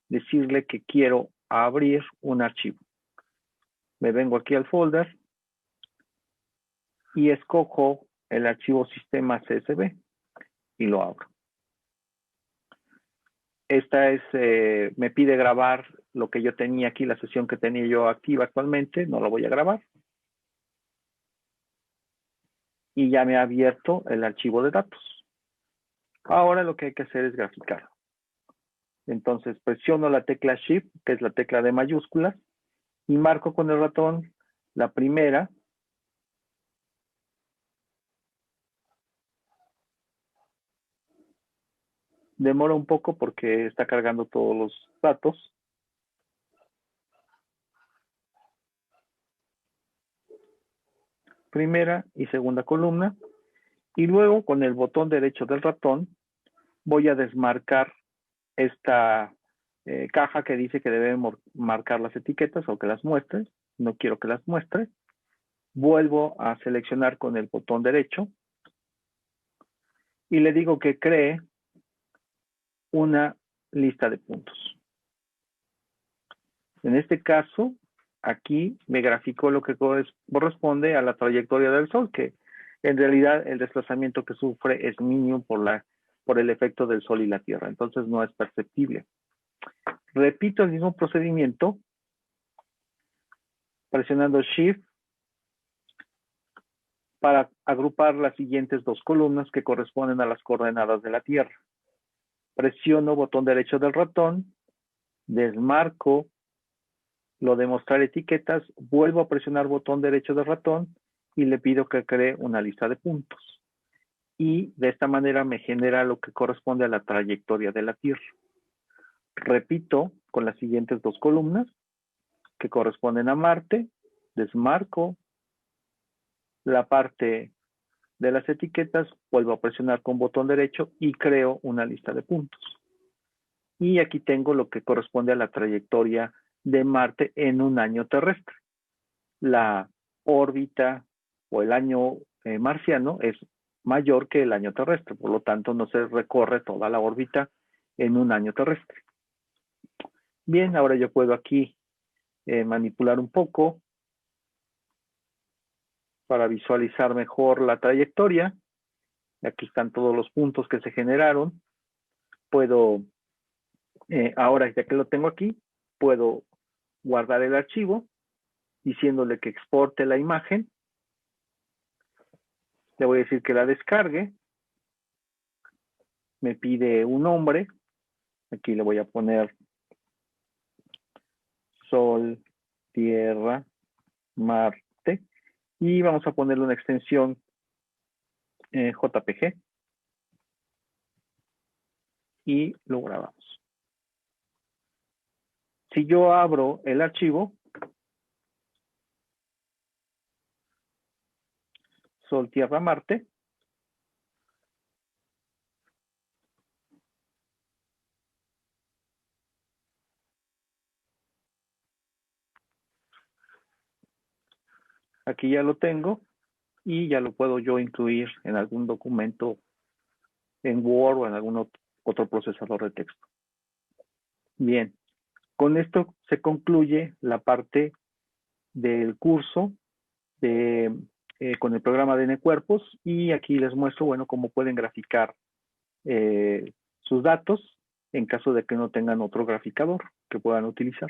[SPEAKER 1] decirle que quiero abrir un archivo. Me vengo aquí al folder y escojo el archivo sistema CSV y lo abro. Esta me pide grabar lo que yo tenía aquí, la sesión que tenía yo activa actualmente, no lo voy a grabar. Y ya me ha abierto el archivo de datos. Ahora lo que hay que hacer es graficarlo. Entonces presiono la tecla Shift, que es la tecla de mayúsculas, y marco con el ratón la primera. Demora un poco porque está cargando todos los datos. Primera y segunda columna. Y luego con el botón derecho del ratón voy a desmarcar esta caja que dice que debemos marcar las etiquetas o que las muestre. No quiero que las muestre. Vuelvo a seleccionar con el botón derecho y le digo que cree una lista de puntos. En este caso, aquí me graficó lo que corresponde a la trayectoria del Sol, que en realidad el desplazamiento que sufre es mínimo por el efecto del Sol y la Tierra, entonces no es perceptible. Repito el mismo procedimiento, presionando Shift para agrupar las siguientes dos columnas que corresponden a las coordenadas de la Tierra. Presiono botón derecho del ratón, desmarco lo de mostrar etiquetas, vuelvo a presionar botón derecho del ratón y le pido que cree una lista de puntos. Y de esta manera me genera lo que corresponde a la trayectoria de la Tierra. Repito con las siguientes dos columnas que corresponden a Marte, desmarco la parte de las etiquetas, vuelvo a presionar con botón derecho y creo una lista de puntos. Y aquí tengo lo que corresponde a la trayectoria de Marte en un año terrestre. La órbita o el año marciano es mayor que el año terrestre, por lo tanto no se recorre toda la órbita en un año terrestre. Bien, ahora yo puedo aquí manipular un poco para visualizar mejor la trayectoria. Aquí están todos los puntos que se generaron. Puedo, ahora ya que lo tengo aquí, puedo guardar el archivo diciéndole que exporte la imagen. Le voy a decir que la descargue. Me pide un nombre. Aquí le voy a poner Sol, Tierra, Marte. Y vamos a ponerle una extensión JPG. Y lo grabamos. Si yo abro el archivo, Sol, Tierra, Marte, aquí ya lo tengo y ya lo puedo yo incluir en algún documento en Word o en algún otro procesador de texto. Bien, con esto se concluye la parte del curso con el programa de NCuerpos y aquí les muestro, bueno, cómo pueden graficar sus datos en caso de que no tengan otro graficador que puedan utilizar.